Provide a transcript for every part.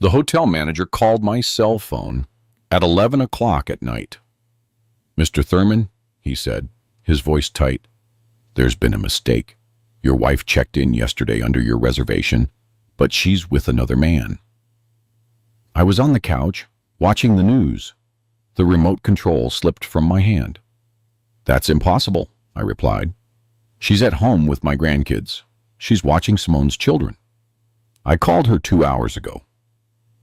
The hotel manager called my cell phone at 11 o'clock at night. "Mr. Thurman," he said, his voice tight, "there's been a mistake. Your wife checked in yesterday under your reservation, but she's with another man." I was on the couch, watching the news. The remote control slipped from my hand. "That's impossible," I replied. "She's at home with my grandkids. She's watching Simone's children. I called her 2 hours ago."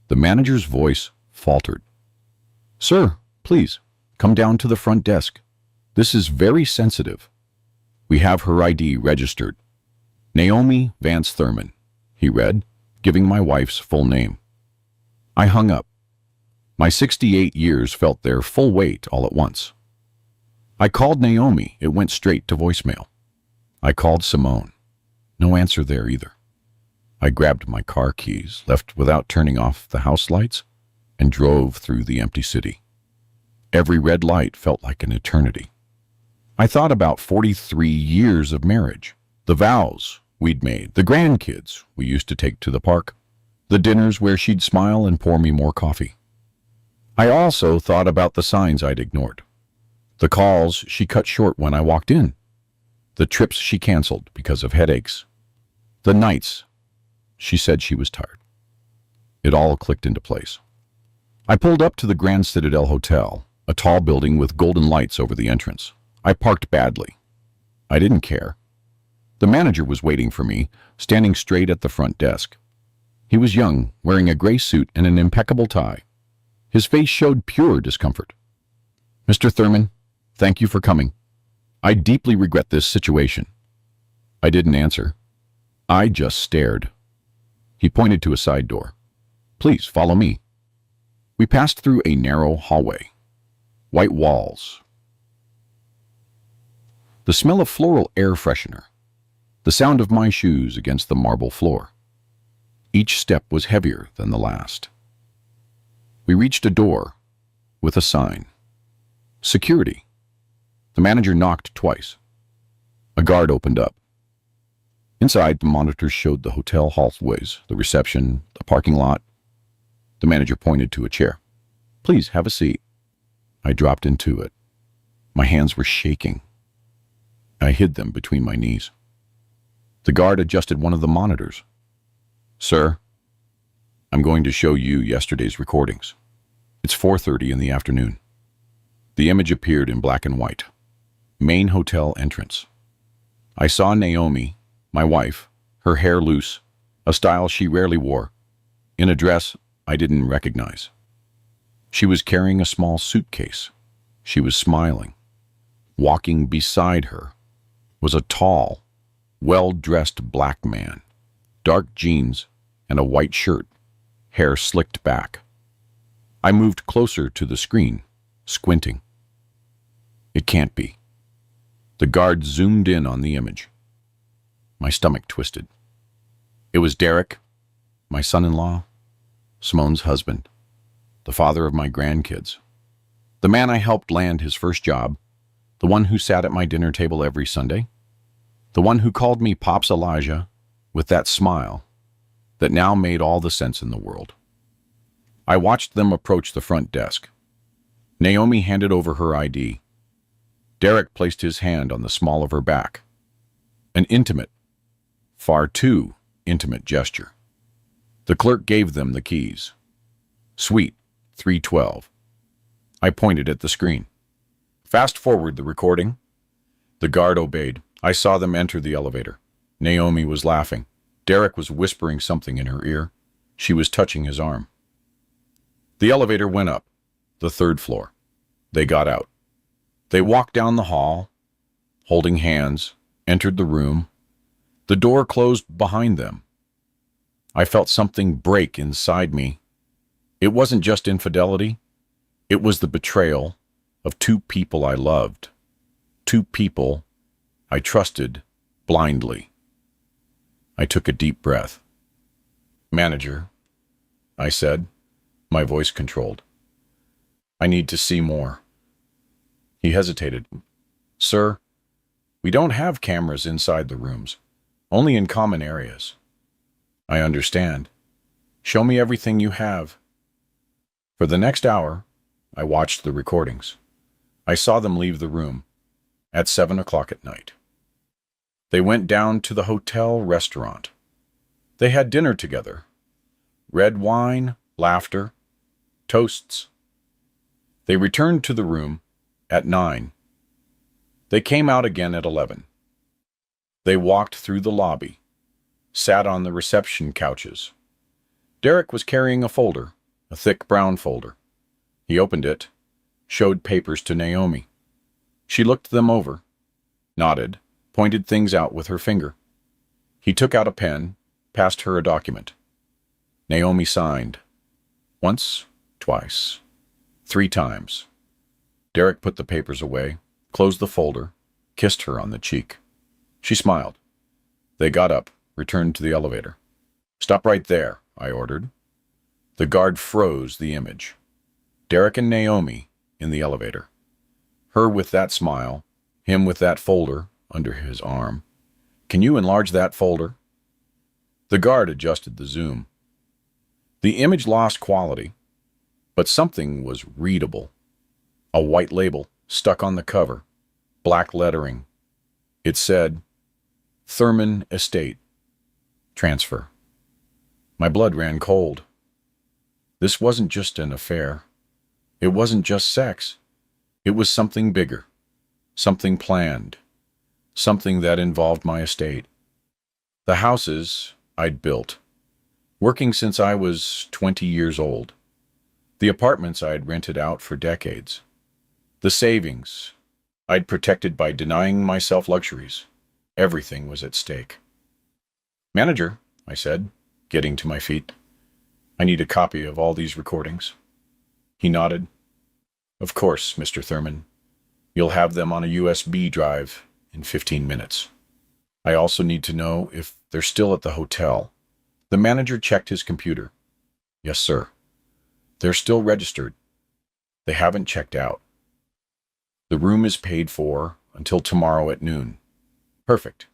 The manager's voice faltered. "Sir, please, come down to the front desk. This is very sensitive. We have her ID registered. Naomi Vance Thurman," he read, giving my wife's full name. I hung up. My 68 years felt their full weight all at once. I called Naomi. It went straight to voicemail. I called Simone. No answer there either. I grabbed my car keys, left without turning off the house lights, and drove through the empty city. Every red light felt like an eternity. I thought about 43 years of marriage, the vows we'd made, the grandkids we used to take to the park, the dinners where she'd smile and pour me more coffee. I also thought about the signs I'd ignored, the calls she cut short when I walked in, the trips she canceled because of headaches, the nights she said she was tired. It all clicked into place. I pulled up to the Grand Citadel Hotel, a tall building with golden lights over the entrance. I parked badly. I didn't care. The manager was waiting for me, standing straight at the front desk. He was young, wearing a gray suit and an impeccable tie. His face showed pure discomfort. "Mr. Thurman, thank you for coming. I deeply regret this situation." I didn't answer. I just stared. He pointed to a side door. "Please follow me." We passed through a narrow hallway. White walls. The smell of floral air freshener. The sound of my shoes against the marble floor. Each step was heavier than the last. We reached a door with a sign. "Security." The manager knocked twice. A guard opened up. Inside, the monitors showed the hotel hallways, the reception, the parking lot. The manager pointed to a chair. "Please have a seat." I dropped into it. My hands were shaking. I hid them between my knees. The guard adjusted one of the monitors. "Sir, I'm going to show you yesterday's recordings. It's 4:30 in the afternoon." The image appeared in black and white. Main hotel entrance. I saw Naomi, my wife, her hair loose, a style she rarely wore, in a dress I didn't recognize. She was carrying a small suitcase. She was smiling. Walking beside her was a tall, well-dressed black man, dark jeans and a white shirt, hair slicked back. I moved closer to the screen, squinting. It can't be. The guard zoomed in on the image. My stomach twisted. It was Derek, my son-in-law, Simone's husband, the father of my grandkids, the man I helped land his first job, the one who sat at my dinner table every Sunday, the one who called me Pops Elijah with that smile that now made all the sense in the world. I watched them approach the front desk. Naomi handed over her ID. Derek placed his hand on the small of her back. An intimate, far too intimate gesture. The clerk gave them the keys. "Suite 312. I pointed at the screen. "Fast forward the recording." The guard obeyed. I saw them enter the elevator. Naomi was laughing. Derek was whispering something in her ear. She was touching his arm. The elevator went up, the 3rd floor. They got out. They walked down the hall, holding hands, entered the room. The door closed behind them. I felt something break inside me. It wasn't just infidelity. It was the betrayal of 2 people I loved, 2 people I trusted blindly. I took a deep breath. "Manager," I said, my voice controlled. "I need to see more." He hesitated. "Sir, we don't have cameras inside the rooms, only in common areas." "I understand." Show me everything you have. For the next hour, I watched the recordings. I saw them leave the room at 7 o'clock at night. They went down to the hotel restaurant. They had dinner together. Red wine, laughter, toasts. They returned to the room at 9. They came out again at 11. They walked through the lobby, sat on the reception couches. Derek was carrying a folder, a thick brown folder. He opened it, showed papers to Naomi. She looked them over, nodded, pointed things out with her finger. He took out a pen, passed her a document. Naomi signed. Once, twice, 3 times. Derek put the papers away, closed the folder, kissed her on the cheek. She smiled. They got up, returned to the elevator. Stop right there, I ordered. The guard froze the image. Derek and Naomi in the elevator. Her with that smile, him with that folder under his arm. Can you enlarge that folder? The guard adjusted the zoom. The image lost quality, but something was readable. A white label stuck on the cover, black lettering. It said, Thurman Estate. Transfer. My blood ran cold. This wasn't just an affair. It wasn't just sex. It was something bigger, something planned, something that involved my estate. The houses I'd built, working since I was 20 years old. The apartments I'd rented out for decades. The savings I'd protected by denying myself luxuries. Everything was at stake. Manager, I said, getting to my feet. I need a copy of all these recordings. He nodded. Of course, Mr. Thurman. You'll have them on a USB drive in 15 minutes. I also need to know if they're still at the hotel. The manager checked his computer. Yes, sir. They're still registered. They haven't checked out. The room is paid for until tomorrow at noon. Perfect.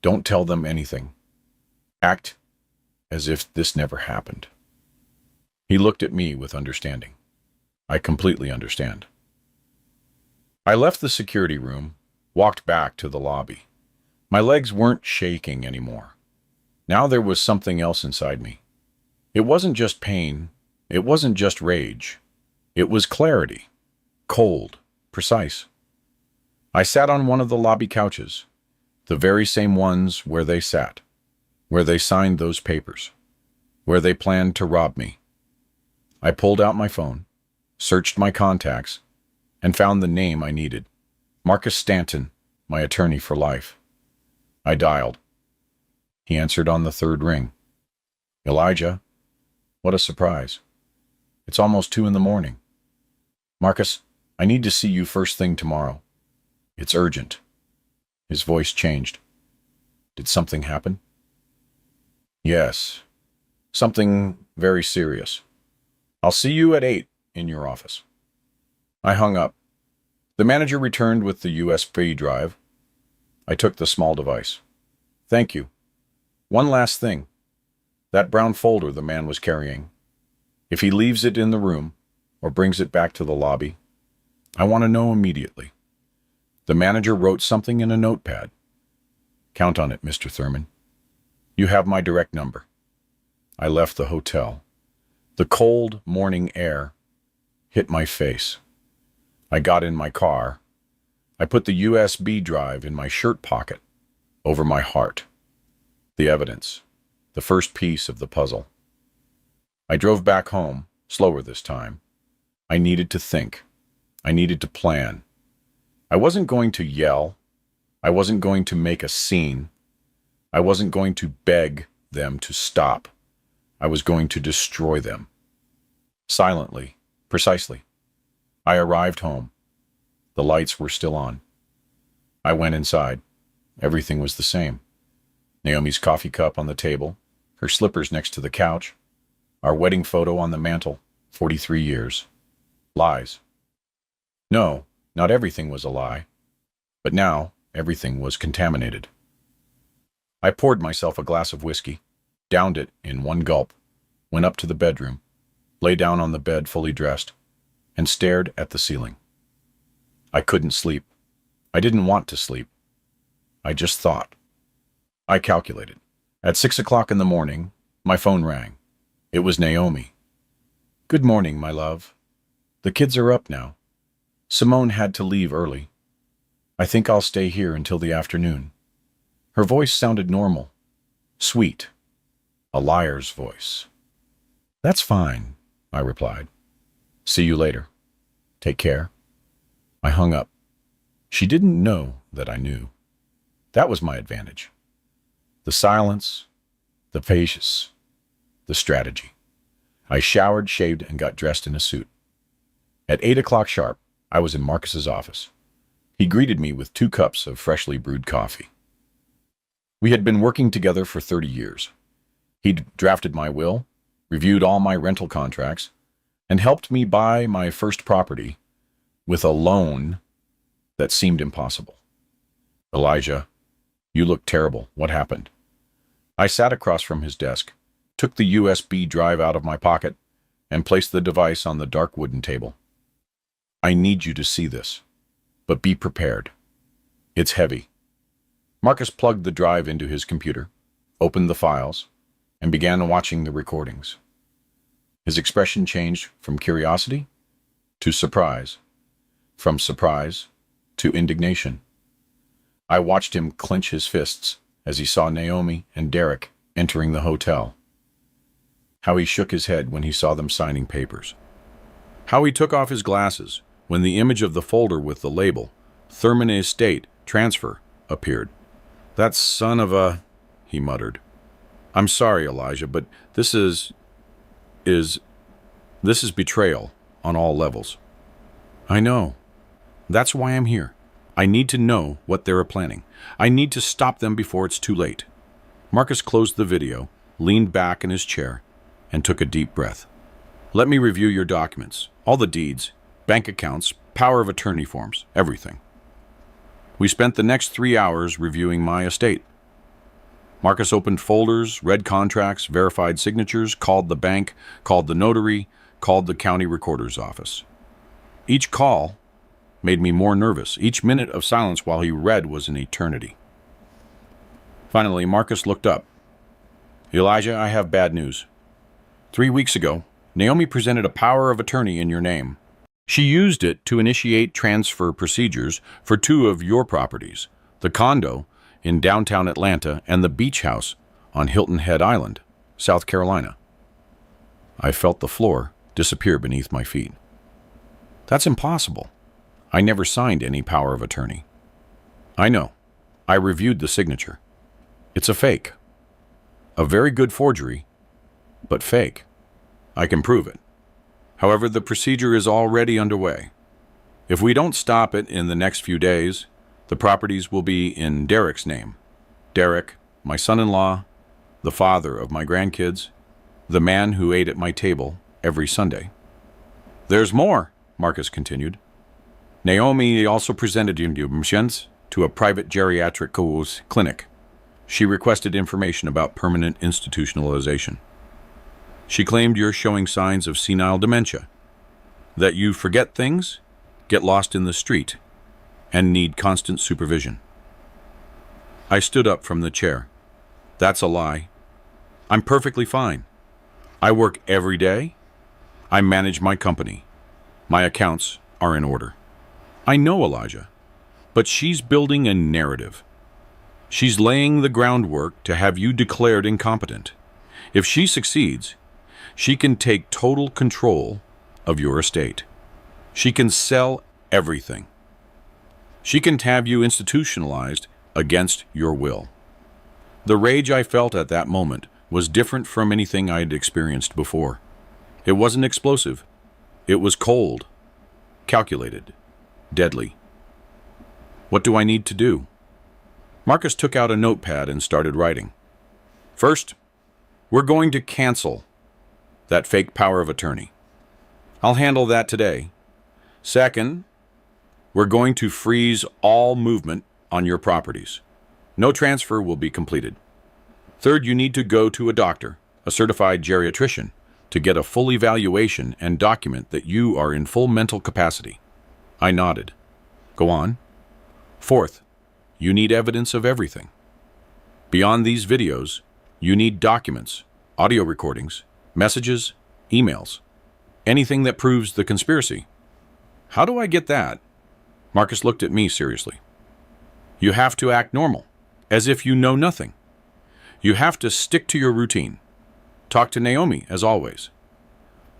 Don't tell them anything. Act as if this never happened. He looked at me with understanding. I completely understand. I left the security room, walked back to the lobby. My legs weren't shaking anymore. Now there was something else inside me. It wasn't just pain. It wasn't just rage. It was clarity. Cold. Precise. I sat on one of the lobby couches, the very same ones where they sat, where they signed those papers, where they planned to rob me. I pulled out my phone, searched my contacts, and found the name I needed. Marcus Stanton, my attorney for life. I dialed. He answered on the 3rd ring. Elijah, what a surprise. It's almost 2 in the morning. Marcus, I need to see you first thing tomorrow. It's urgent. His voice changed. Did something happen? Yes. Something very serious. I'll see you at 8 in your office. I hung up. The manager returned with the USB drive. I took the small device. Thank you. One last thing. That brown folder the man was carrying. If he leaves it in the room or brings it back to the lobby, I want to know immediately. The manager wrote something in a notepad. Count on it, Mr. Thurman. You have my direct number. I left the hotel. The cold morning air hit my face. I got in my car. I put the USB drive in my shirt pocket, over my heart. The evidence, the first piece of the puzzle. I drove back home, slower this time. I needed to think. I needed to plan. I wasn't going to yell. I wasn't going to make a scene. I wasn't going to beg them to stop. I was going to destroy them. Silently, precisely. I arrived home. The lights were still on. I went inside. Everything was the same. Naomi's coffee cup on the table, her slippers next to the couch, our wedding photo on the mantel, 43 years. Lies. No, not everything was a lie. But now, everything was contaminated. I poured myself a glass of whiskey, downed it in one gulp, went up to the bedroom, lay down on the bed fully dressed, and stared at the ceiling. I couldn't sleep. I didn't want to sleep. I just thought. I calculated. At 6 o'clock in the morning, my phone rang. It was Naomi. "Good morning, my love. The kids are up now. Simone had to leave early. I think I'll stay here until the afternoon." Her voice sounded normal, sweet, a liar's voice. "That's fine," I replied. "See you later. Take care." I hung up. She didn't know that I knew. That was my advantage. The silence, the patience, the strategy. I showered, shaved, and got dressed in a suit. At 8 o'clock sharp, I was in Marcus's office. He greeted me with 2 cups of freshly brewed coffee. We had been working together for 30 years. He'd drafted my will, reviewed all my rental contracts, and helped me buy my first property with a loan that seemed impossible. "Elijah, you look terrible. What happened?" I sat across from his desk, took the USB drive out of my pocket, and placed the device on the dark wooden table. "I need you to see this, but be prepared. It's heavy." Marcus plugged the drive into his computer, opened the files, and began watching the recordings. His expression changed from curiosity to surprise, from surprise to indignation. I watched him clench his fists as he saw Naomi and Derek entering the hotel. How he shook his head when he saw them signing papers. How he took off his glasses when the image of the folder with the label, Thurman Estate Transfer, appeared. "That son of a," he muttered. "I'm sorry, Elijah, but this is betrayal on all levels." "I know. That's why I'm here. I need to know what they're planning. I need to stop them before it's too late." Marcus closed the video, leaned back in his chair, and took a deep breath. "Let me review your documents, all the deeds, bank accounts, power of attorney forms, everything." We spent the next 3 hours reviewing my estate. Marcus opened folders, read contracts, verified signatures, called the bank, called the notary, called the county recorder's office. Each call made me more nervous. Each minute of silence while he read was an eternity. Finally, Marcus looked up. "Elijah, I have bad news. 3 weeks ago, Naomi presented a power of attorney in your name. She used it to initiate transfer procedures for 2 of your properties, the condo in downtown Atlanta and the beach house on Hilton Head Island, South Carolina." I felt the floor disappear beneath my feet. "That's impossible. I never signed any power of attorney." "I know. I reviewed the signature. It's a fake. A very good forgery, but fake. I can prove it. However, the procedure is already underway. If we don't stop it in the next few days, the properties will be in Derek's name. Derek, my son-in-law, the father of my grandkids, the man who ate at my table every Sunday." "There's more," Marcus continued. "Naomi also presented donations to a private geriatric clinic. She requested information about permanent institutionalization. She claimed you're showing signs of senile dementia, that you forget things, get lost in the street, and need constant supervision." I stood up from the chair. "That's a lie. I'm perfectly fine. I work every day. I manage my company. My accounts are in order." "I know, Elijah, but she's building a narrative. She's laying the groundwork to have you declared incompetent. If she succeeds, she can take total control of your estate. She can sell everything. She can have you institutionalized against your will." The rage I felt at that moment was different from anything I had experienced before. It wasn't explosive. It was cold, calculated, deadly. What do I need to do? Marcus took out a notepad and started writing. "First, we're going to cancel that fake power of attorney. I'll handle that today. Second, we're going to freeze all movement on your properties. No transfer will be completed. Third, you need to go to a doctor, a certified geriatrician, to get a full evaluation and document that you are in full mental capacity. I nodded. Go on. Fourth, you need evidence of everything. Beyond these videos, you need documents, audio recordings, messages, emails, anything that proves the conspiracy. How do I get that? Marcus looked at me seriously. You have to act normal, as if you know nothing. You have to stick to your routine. Talk to Naomi, as always.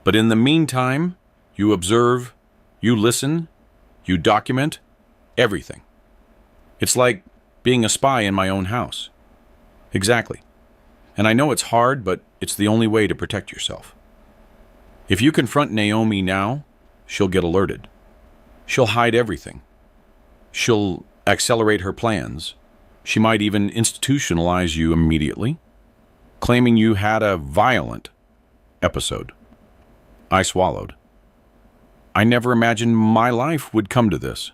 But in the meantime, you observe, you listen, you document everything. It's like being a spy in my own house. Exactly. And I know it's hard, but it's the only way to protect yourself. If you confront Naomi now, she'll get alerted. She'll hide everything. She'll accelerate her plans. She might even institutionalize you immediately, claiming you had a violent episode. I swallowed. I never imagined my life would come to this.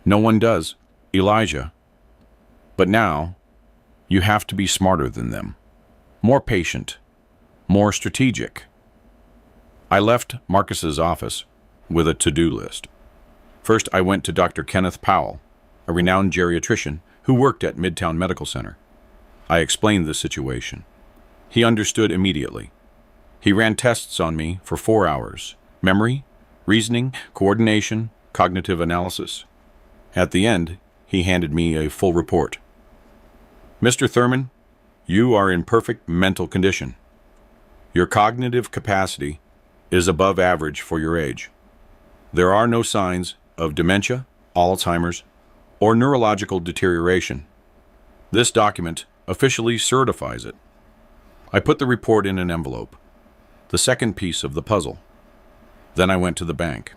No one does, Elijah. But now, you have to be smarter than them, more patient, more strategic. I left Marcus's office with a to-do list. First, I went to Dr. Kenneth Powell, a renowned geriatrician who worked at Midtown Medical Center. I explained the situation. He understood immediately. He ran tests on me for 4 hours: memory, reasoning, coordination, cognitive analysis. At the end, he handed me a full report. Mr. Thurman, you are in perfect mental condition. Your cognitive capacity is above average for your age. There are no signs of dementia, Alzheimer's, or neurological deterioration. This document officially certifies it. I put the report in an envelope, the second piece of the puzzle. Then I went to the bank.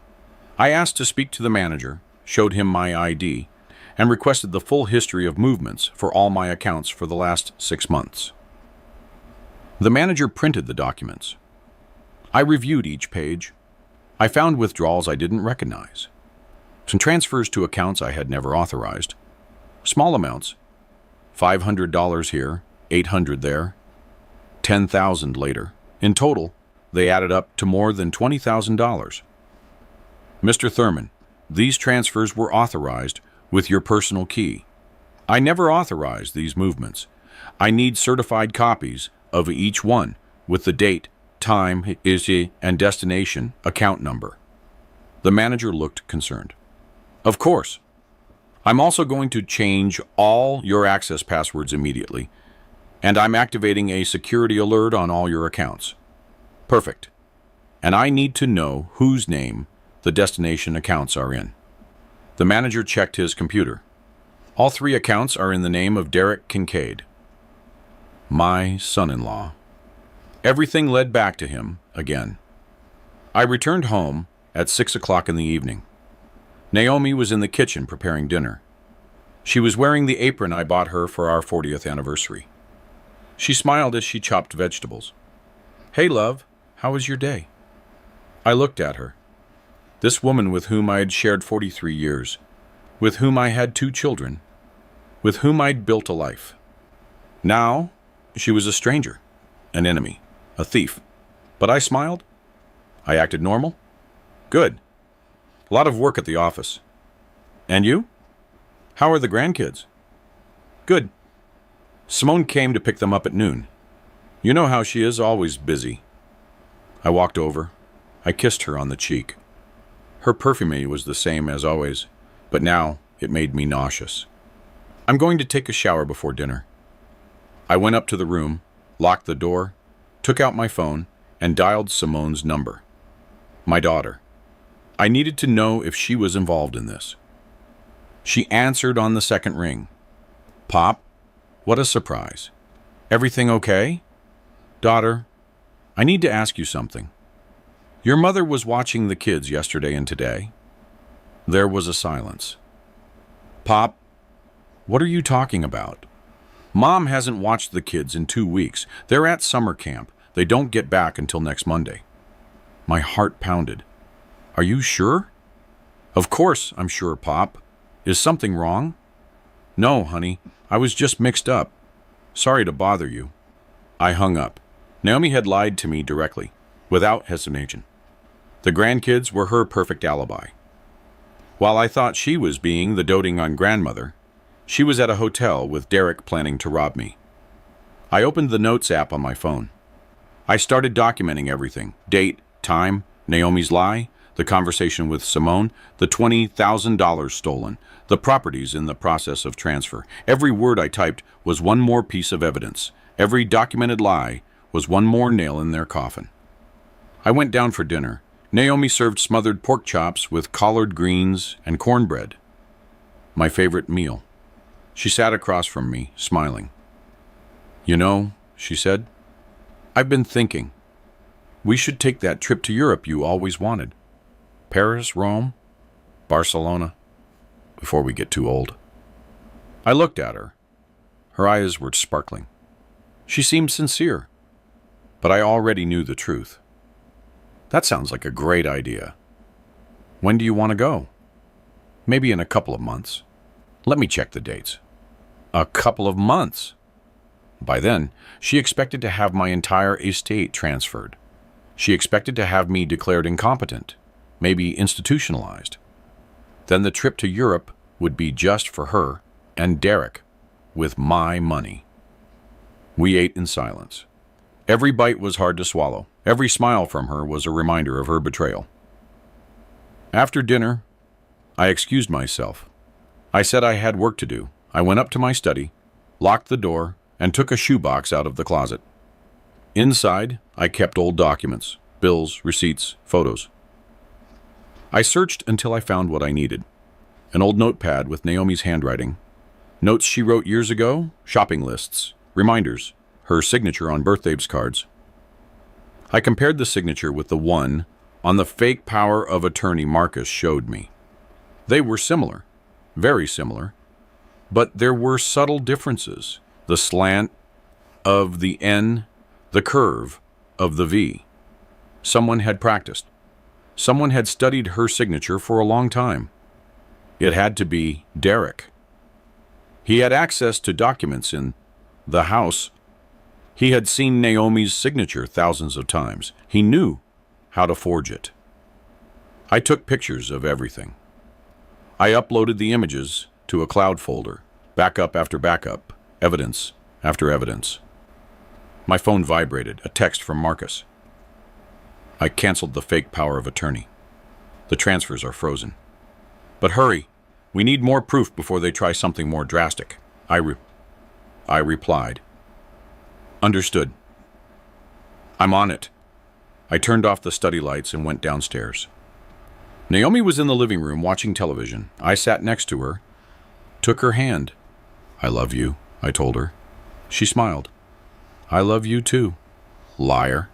I asked to speak to the manager, showed him my ID, and requested the full history of movements for all my accounts for the last 6 months. The manager printed the documents. I reviewed each page. I found withdrawals I didn't recognize. Some transfers to accounts I had never authorized. Small amounts. $500 here, $800 there, $10,000 later. In total, they added up to more than $20,000. Mr. Thurman, these transfers were authorized with your personal key. I never authorized these movements. I need certified copies of each one with the date, time, issue, and destination account number. The manager looked concerned. Of course. I'm also going to change all your access passwords immediately, and I'm activating a security alert on all your accounts. Perfect. And I need to know whose name the destination accounts are in. The manager checked his computer. All 3 accounts are in the name of Derek Kincaid, my son-in-law. Everything led back to him again. I returned home at 6 o'clock in the evening. Naomi was in the kitchen preparing dinner. She was wearing the apron I bought her for our 40th anniversary. She smiled as she chopped vegetables. Hey, love, how was your day? I looked at her. This woman with whom I had shared 43 years, with whom I had 2 children, with whom I'd built a life. Now, she was a stranger, an enemy, a thief. But I smiled. I acted normal. Good. A lot of work at the office. And you? How are the grandkids? Good. Simone came to pick them up at noon. You know how she is, always busy. I walked over. I kissed her on the cheek. Her perfume was the same as always, but now it made me nauseous. I'm going to take a shower before dinner. I went up to the room, locked the door, took out my phone, and dialed Simone's number. My daughter. I needed to know if she was involved in this. She answered on the second ring. Pop, what a surprise. Everything okay? Daughter, I need to ask you something. Your mother was watching the kids yesterday and today. There was a silence. Pop, what are you talking about? Mom hasn't watched the kids in 2 weeks. They're at summer camp. They don't get back until next Monday. My heart pounded. Are you sure? Of course I'm sure, Pop. Is something wrong? No, honey. I was just mixed up. Sorry to bother you. I hung up. Naomi had lied to me directly, without hesitation. The grandkids were her perfect alibi. While I thought she was being the doting-on grandmother, she was at a hotel with Derek planning to rob me. I opened the Notes app on my phone. I started documenting everything: date, time, Naomi's lie, the conversation with Simone, the $20,000 stolen, the properties in the process of transfer. Every word I typed was one more piece of evidence. Every documented lie was one more nail in their coffin. I went down for dinner. Naomi served smothered pork chops with collard greens and cornbread. My favorite meal. She sat across from me, smiling. "You know," she said, "I've been thinking. We should take that trip to Europe you always wanted. Paris, Rome, Barcelona, before we get too old." I looked at her. Her eyes were sparkling. She seemed sincere, but I already knew the truth. "That sounds like a great idea. When do you want to go?" "Maybe in a couple of months. Let me check the dates." A couple of months? By then, she expected to have my entire estate transferred. She expected to have me declared incompetent, maybe institutionalized. Then the trip to Europe would be just for her and Derek, with my money. We ate in silence. Every bite was hard to swallow. Every smile from her was a reminder of her betrayal. After dinner, I excused myself. I said I had work to do. I went up to my study, locked the door, and took a shoebox out of the closet. Inside, I kept old documents, bills, receipts, photos. I searched until I found what I needed. An old notepad with Naomi's handwriting, notes she wrote years ago, shopping lists, reminders, her signature on birthdays cards. I compared the signature with the one on the fake power of attorney Marcus showed me. They were similar, very similar, but there were subtle differences. The slant of the N, the curve of the V. Someone had practiced. Someone had studied her signature for a long time. It had to be Derek. He had access to documents in the house. He had seen Naomi's signature thousands of times. He knew how to forge it. I took pictures of everything. I uploaded the images to a cloud folder, backup after backup, evidence after evidence. My phone vibrated, a text from Marcus. I canceled the fake power of attorney. The transfers are frozen. But hurry, we need more proof before they try something more drastic. I replied. Understood. I'm on it. I turned off the study lights and went downstairs. Naomi was in the living room watching television. I sat next to her, took her hand. "I love you," I told her. She smiled. "I love you too, liar."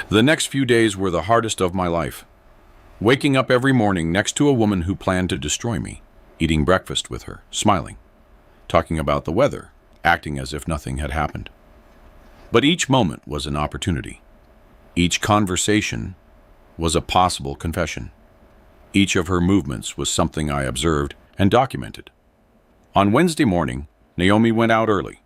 The next few days were the hardest of my life. Waking up every morning next to a woman who planned to destroy me, eating breakfast with her, smiling, talking about the weather, acting as if nothing had happened. But each moment was an opportunity. Each conversation was a possible confession. Each of her movements was something I observed and documented. On Wednesday morning, Naomi went out early.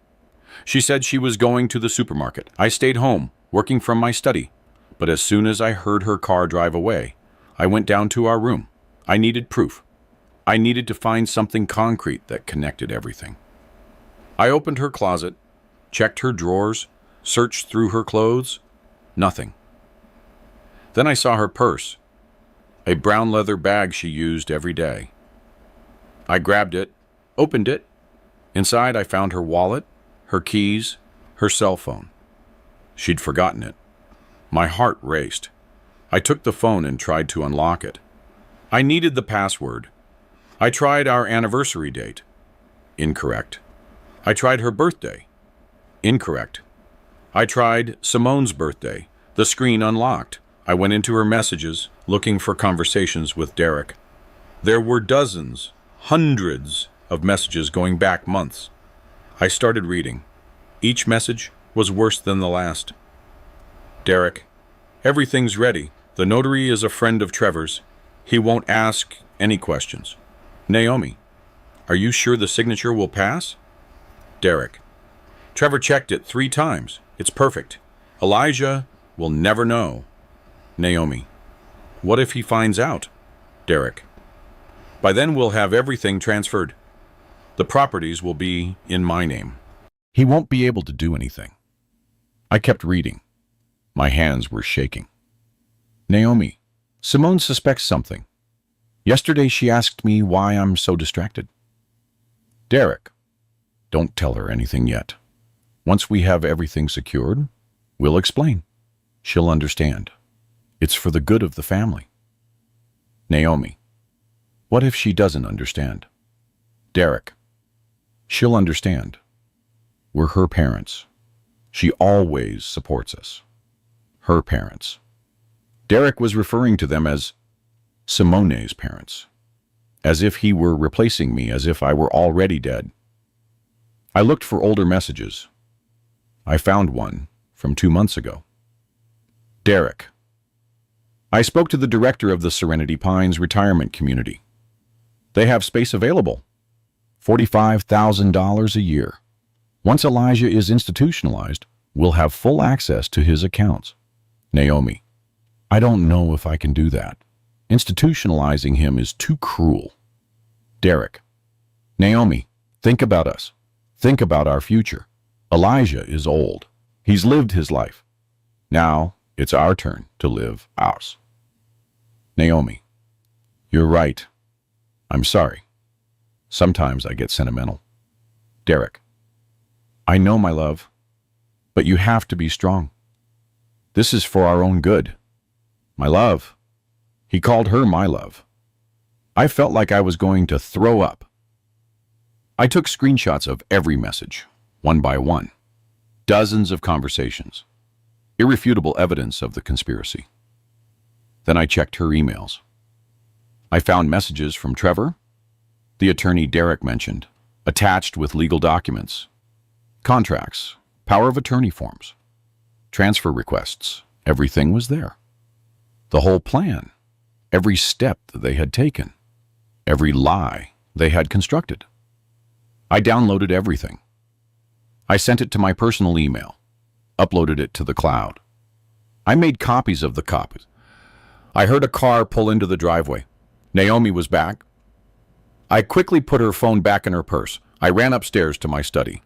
She said she was going to the supermarket. I stayed home, working from my study. But as soon as I heard her car drive away, I went down to our room. I needed proof. I needed to find something concrete that connected everything. I opened her closet, checked her drawers, searched through her clothes. Nothing. Then I saw her purse, a brown leather bag she used every day. I grabbed it, opened it. Inside, I found her wallet, her keys, her cell phone. She'd forgotten it. My heart raced. I took the phone and tried to unlock it. I needed the password. I tried our anniversary date. Incorrect. I tried her birthday. Incorrect. I tried Simone's birthday. The screen unlocked. I went into her messages, looking for conversations with Derek. There were dozens, hundreds of messages going back months. I started reading. Each message was worse than the last. Derek, everything's ready. The notary is a friend of Trevor's. He won't ask any questions. Naomi, are you sure the signature will pass? Derek, Trevor checked it 3 times. It's perfect. Elijah will never know. Naomi. What if he finds out? Derek. By then we'll have everything transferred. The properties will be in my name. He won't be able to do anything. I kept reading. My hands were shaking. Naomi. Simone suspects something. Yesterday she asked me why I'm so distracted. Derek. Don't tell her anything yet. Once we have everything secured, we'll explain. She'll understand. It's for the good of the family. Naomi. What if she doesn't understand? Derek. She'll understand. We're her parents. She always supports us. Her parents. Derek was referring to them as Simone's parents, as if he were replacing me, as if I were already dead. I looked for older messages. I found one from 2 months ago. Derek. I spoke to the director of the Serenity Pines retirement community. They have space available. $45,000 a year. Once Elijah is institutionalized, we'll have full access to his accounts. Naomi. I don't know if I can do that. Institutionalizing him is too cruel. Derek. Naomi, think about us. Think about our future. Elijah is old. He's lived his life. Now it's our turn to live ours. Naomi. You're right. I'm sorry. Sometimes I get sentimental. Derek. I know, my love, but you have to be strong. This is for our own good. My love. He called her my love. I felt like I was going to throw up. I took screenshots of every message, one by one. Dozens of conversations. Irrefutable evidence of the conspiracy. Then I checked her emails. I found messages from Trevor, the attorney Derek mentioned, attached with legal documents, contracts, power of attorney forms, transfer requests. Everything was there. The whole plan, every step that they had taken, every lie they had constructed. I downloaded everything. I sent it to my personal email, uploaded it to the cloud. I made copies of the copies. I heard a car pull into the driveway. Naomi was back. I quickly put her phone back in her purse. I ran upstairs to my study.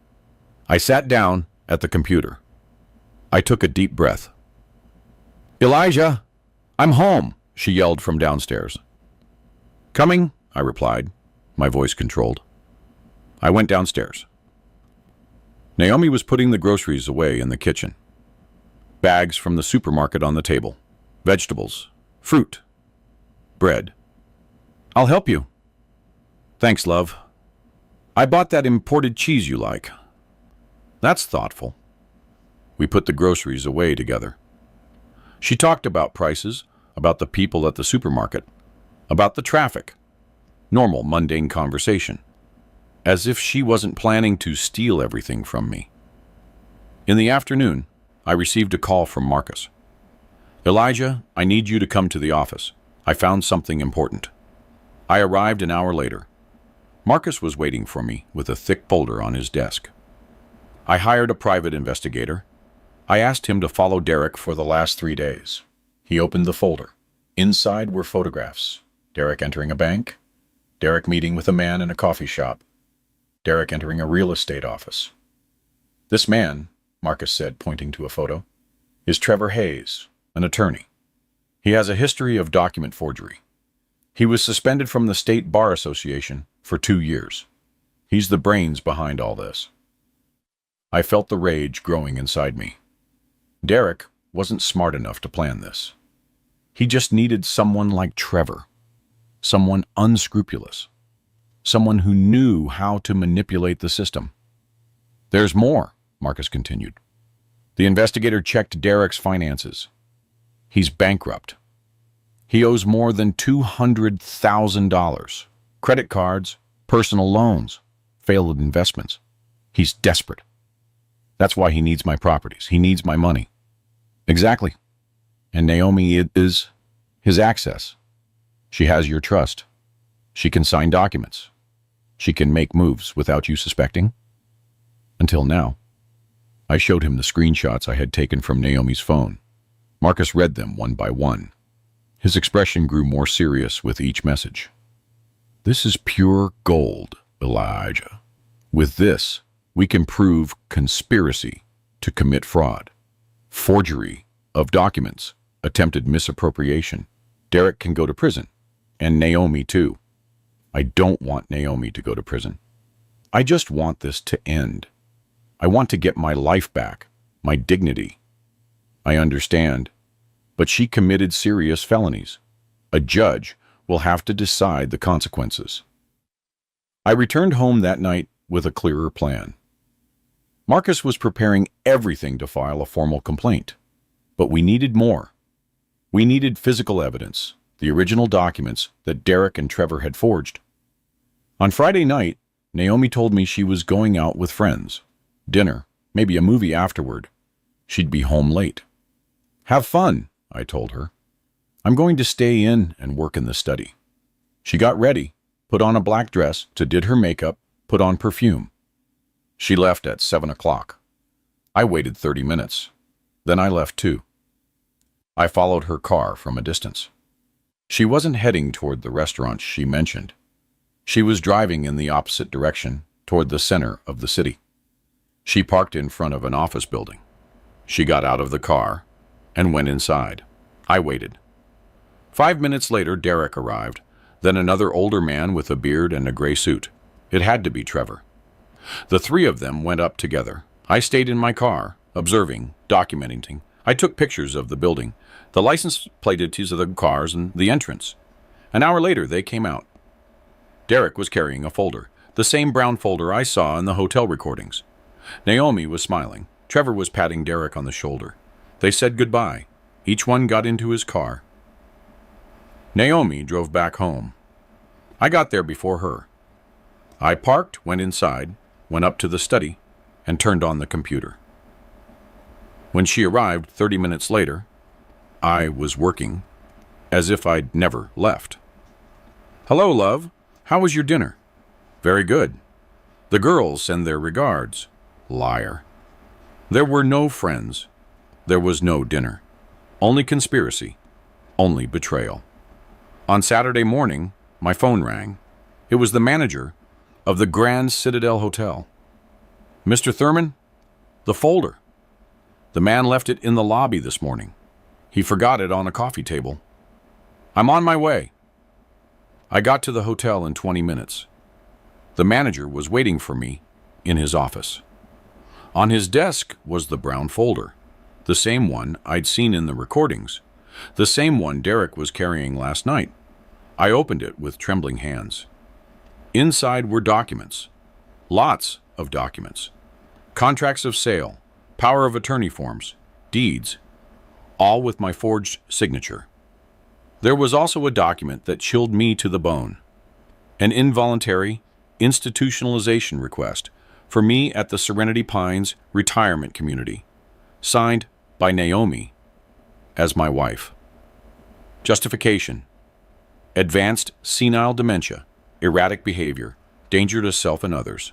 I sat down at the computer. I took a deep breath. Elijah, I'm home, she yelled from downstairs. Coming, I replied, my voice controlled. I went downstairs. Naomi was putting the groceries away in the kitchen. Bags from the supermarket on the table. Vegetables, fruit, bread. I'll help you. Thanks, love. I bought that imported cheese you like. That's thoughtful. We put the groceries away together. She talked about prices, about the people at the supermarket, about the traffic. Normal, mundane conversation. As if she wasn't planning to steal everything from me. In the afternoon, I received a call from Marcus. Elijah, I need you to come to the office. I found something important. I arrived an hour later. Marcus was waiting for me with a thick folder on his desk. I hired a private investigator. I asked him to follow Derek for the last 3 days. He opened the folder. Inside were photographs. Derek entering a bank. Derek meeting with a man in a coffee shop. Derek entering a real estate office. This man, Marcus said, pointing to a photo, is Trevor Hayes, an attorney. He has a history of document forgery. He was suspended from the State Bar Association for 2 years. He's the brains behind all this. I felt the rage growing inside me. Derek wasn't smart enough to plan this. He just needed someone like Trevor, someone unscrupulous, someone who knew how to manipulate the system. There's more, Marcus continued. The investigator checked Derek's finances. He's bankrupt. He owes more than $200,000. Credit cards, personal loans, failed investments. He's desperate. That's why he needs my properties. He needs my money. Exactly. And Naomi is his access. She has your trust. She can sign documents. She can make moves without you suspecting. Until now. I showed him the screenshots I had taken from Naomi's phone. Marcus read them one by one. His expression grew more serious with each message. This is pure gold, Elijah. With this, we can prove conspiracy to commit fraud, forgery of documents, attempted misappropriation. Derek can go to prison, and Naomi too. I don't want Naomi to go to prison. I just want this to end. I want to get my life back, my dignity. I understand, but she committed serious felonies. A judge will have to decide the consequences. I returned home that night with a clearer plan. Marcus was preparing everything to file a formal complaint, but we needed more. We needed physical evidence, the original documents that Derek and Trevor had forged. On Friday night, Naomi told me she was going out with friends. Dinner, maybe a movie afterward. She'd be home late. Have fun, I told her. I'm going to stay in and work in the study. She got ready, put on a black dress, did her makeup, put on perfume. She left at 7 o'clock. I waited 30 minutes. Then I left too. I followed her car from a distance. She wasn't heading toward the restaurant she mentioned. She was driving in the opposite direction, toward the center of the city. She parked in front of an office building. She got out of the car and went inside. I waited. 5 minutes later, Derek arrived, then another older man with a beard and a gray suit. It had to be Trevor. The three of them went up together. I stayed in my car, observing, documenting. I took pictures of the building, the license plates of the cars, and the entrance. An hour later, they came out. Derek was carrying a folder, the same brown folder I saw in the hotel recordings. Naomi was smiling. Trevor was patting Derek on the shoulder. They said goodbye. Each one got into his car. Naomi drove back home. I got there before her. I parked, went inside, went up to the study, and turned on the computer. When she arrived 30 minutes later, I was working as if I'd never left. Hello, love. How was your dinner? Very good. The girls send their regards. Liar. There were no friends. There was no dinner. Only conspiracy. Only betrayal. On Saturday morning, my phone rang. It was the manager of the Grand Citadel Hotel. Mr. Thurman, the folder. The man left it in the lobby this morning. He forgot it on a coffee table. I'm on my way. I got to the hotel in 20 minutes. The manager was waiting for me in his office. On his desk was the brown folder, the same one I'd seen in the recordings, the same one Derek was carrying last night. I opened it with trembling hands. Inside were documents, lots of documents, contracts of sale, power of attorney forms, deeds, all with my forged signature. There was also a document that chilled me to the bone, an involuntary institutionalization request for me at the Serenity Pines retirement community, signed by Naomi as my wife. Justification: advanced senile dementia, erratic behavior, danger to self and others.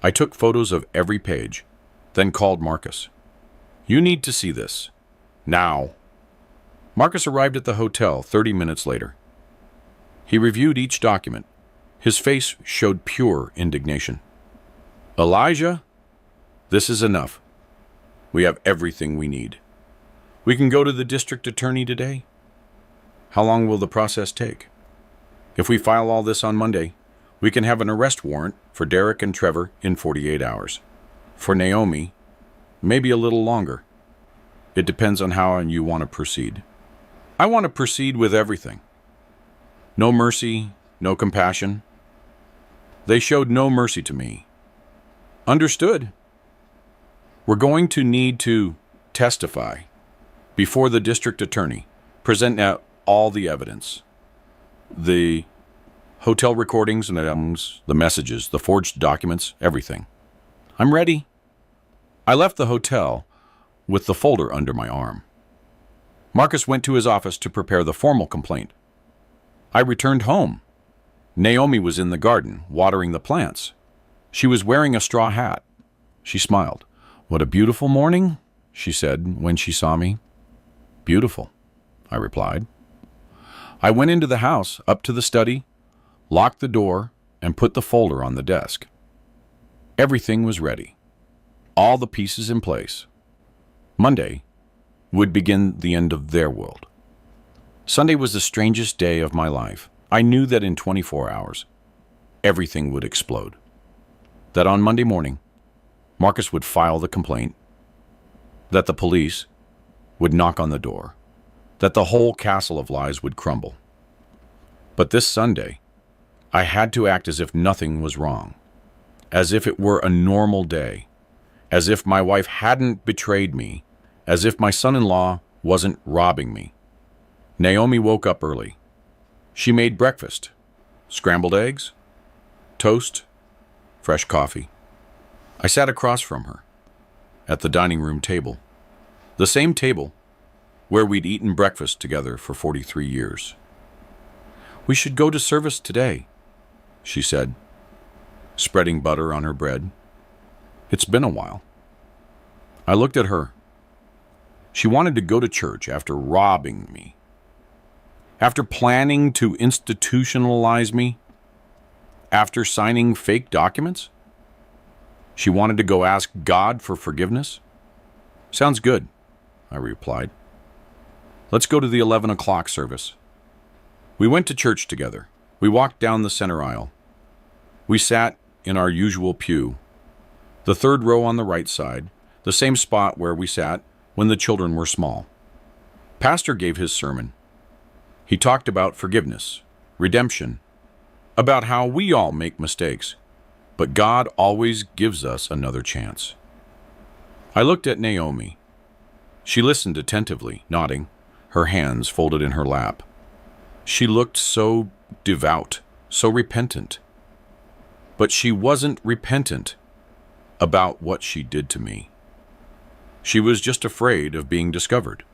I took photos of every page, then called Marcus. You need to see this. Now. Marcus arrived at the hotel 30 minutes later. He reviewed each document. His face showed pure indignation. Elijah, this is enough. We have everything we need. We can go to the district attorney today. How long will the process take? If we file all this on Monday, we can have an arrest warrant for Derek and Trevor in 48 hours. For Naomi, maybe a little longer. It depends on how you want to proceed. I want to proceed with everything. No mercy, no compassion. They showed no mercy to me. Understood. We're going to need to testify before the district attorney, present all the evidence. The hotel recordings and the messages, the forged documents, everything. I'm ready. I left the hotel with the folder under my arm. Marcus went to his office to prepare the formal complaint. I returned home. Naomi was in the garden, watering the plants. She was wearing a straw hat. She smiled. "What a beautiful morning," she said when she saw me. "Beautiful," I replied. I went into the house, up to the study, locked the door, and put the folder on the desk. Everything was ready, all the pieces in place. Monday would begin the end of their world. Sunday was the strangest day of my life. I knew that in 24 hours, everything would explode. That on Monday morning, Marcus would file the complaint, that the police would knock on the door, that the whole castle of lies would crumble. But this Sunday, I had to act as if nothing was wrong, as if it were a normal day, as if my wife hadn't betrayed me, as if my son-in-law wasn't robbing me. Naomi woke up early. She made breakfast, scrambled eggs, toast, fresh coffee. I sat across from her, at the dining room table, the same table where we'd eaten breakfast together for 43 years. "We should go to service today," she said, spreading butter on her bread. "It's been a while." I looked at her. She wanted to go to church after robbing me, after planning to institutionalize me, after signing fake documents. She wanted to go ask God for forgiveness. "Sounds good," I replied. "Let's go to the 11 o'clock service." We went to church together. We walked down the center aisle. We sat in our usual pew, the third row on the right side, the same spot where we sat when the children were small. Pastor gave his sermon. He talked about forgiveness, redemption, about how we all make mistakes, but God always gives us another chance. I looked at Naomi. She listened attentively, nodding, her hands folded in her lap. She looked so devout, so repentant. But she wasn't repentant about what she did to me. She was just afraid of being discovered.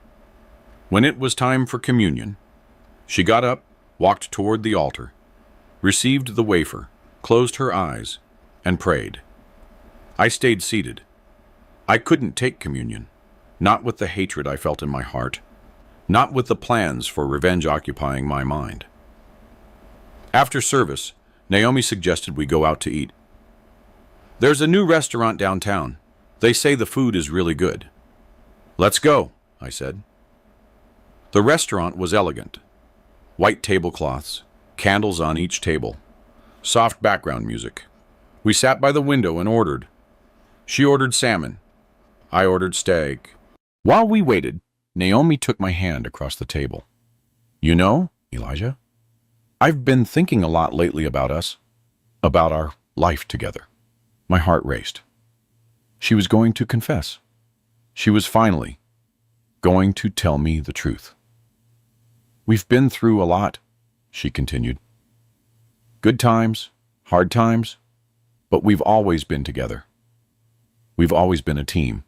When it was time for communion, she got up, walked toward the altar, received the wafer, closed her eyes, and prayed. I stayed seated. I couldn't take communion, not with the hatred I felt in my heart, not with the plans for revenge occupying my mind. After service, Naomi suggested we go out to eat. "There's a new restaurant downtown. They say the food is really good." "Let's go," I said. The restaurant was elegant. White tablecloths, candles on each table, soft background music. We sat by the window and ordered. She ordered salmon. I ordered steak. While we waited, Naomi took my hand across the table. "You know, Elijah, I've been thinking a lot lately about us, about our life together." My heart raced. She was going to confess. She was finally going to tell me the truth. "We've been through a lot," she continued. "Good times, hard times, but we've always been together. We've always been a team."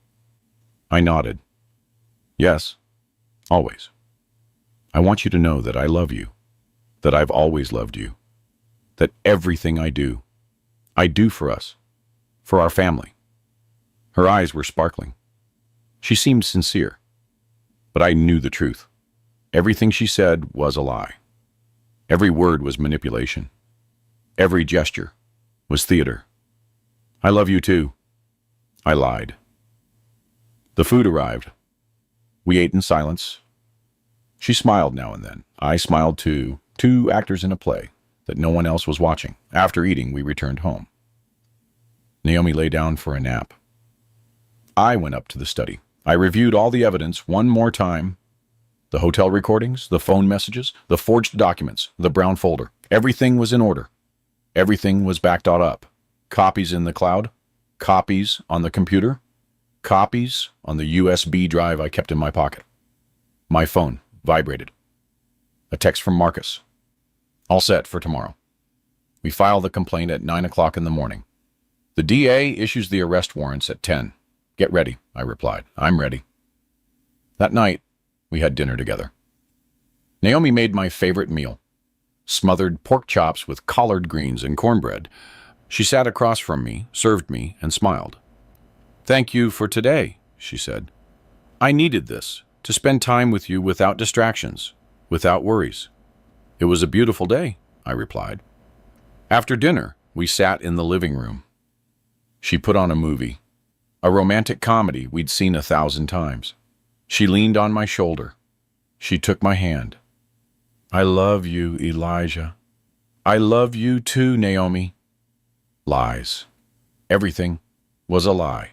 I nodded. "Yes, always. I want you to know that I love you, that I've always loved you, that everything I do for us, for our family." Her eyes were sparkling. She seemed sincere, but I knew the truth. Everything she said was a lie. Every word was manipulation. Every gesture was theater. "I love you too." I lied. The food arrived. We ate in silence. She smiled now and then. I smiled too. Two actors in a play that no one else was watching. After eating, we returned home. Naomi lay down for a nap. I went up to the study. I reviewed all the evidence one more time. The hotel recordings, the phone messages, the forged documents, the brown folder. Everything was in order. Everything was backed up. Copies in the cloud, copies on the computer, copies on the USB drive I kept in my pocket. My phone vibrated. A text from Marcus. "All set for tomorrow. We file the complaint at 9 o'clock in the morning. The DA issues the arrest warrants at 10. Get ready," I replied. "I'm ready." That night, we had dinner together. Naomi made my favorite meal, smothered pork chops with collard greens and cornbread. She sat across from me, served me, and smiled. "Thank you for today," she said. "I needed this, to spend time with you without distractions, without worries." "It was a beautiful day," I replied. After dinner, we sat in the living room. She put on a movie, a romantic comedy we'd seen 1,000 times. She leaned on my shoulder. She took my hand. "I love you, Elijah." "I love you too, Naomi." Lies. Everything was a lie.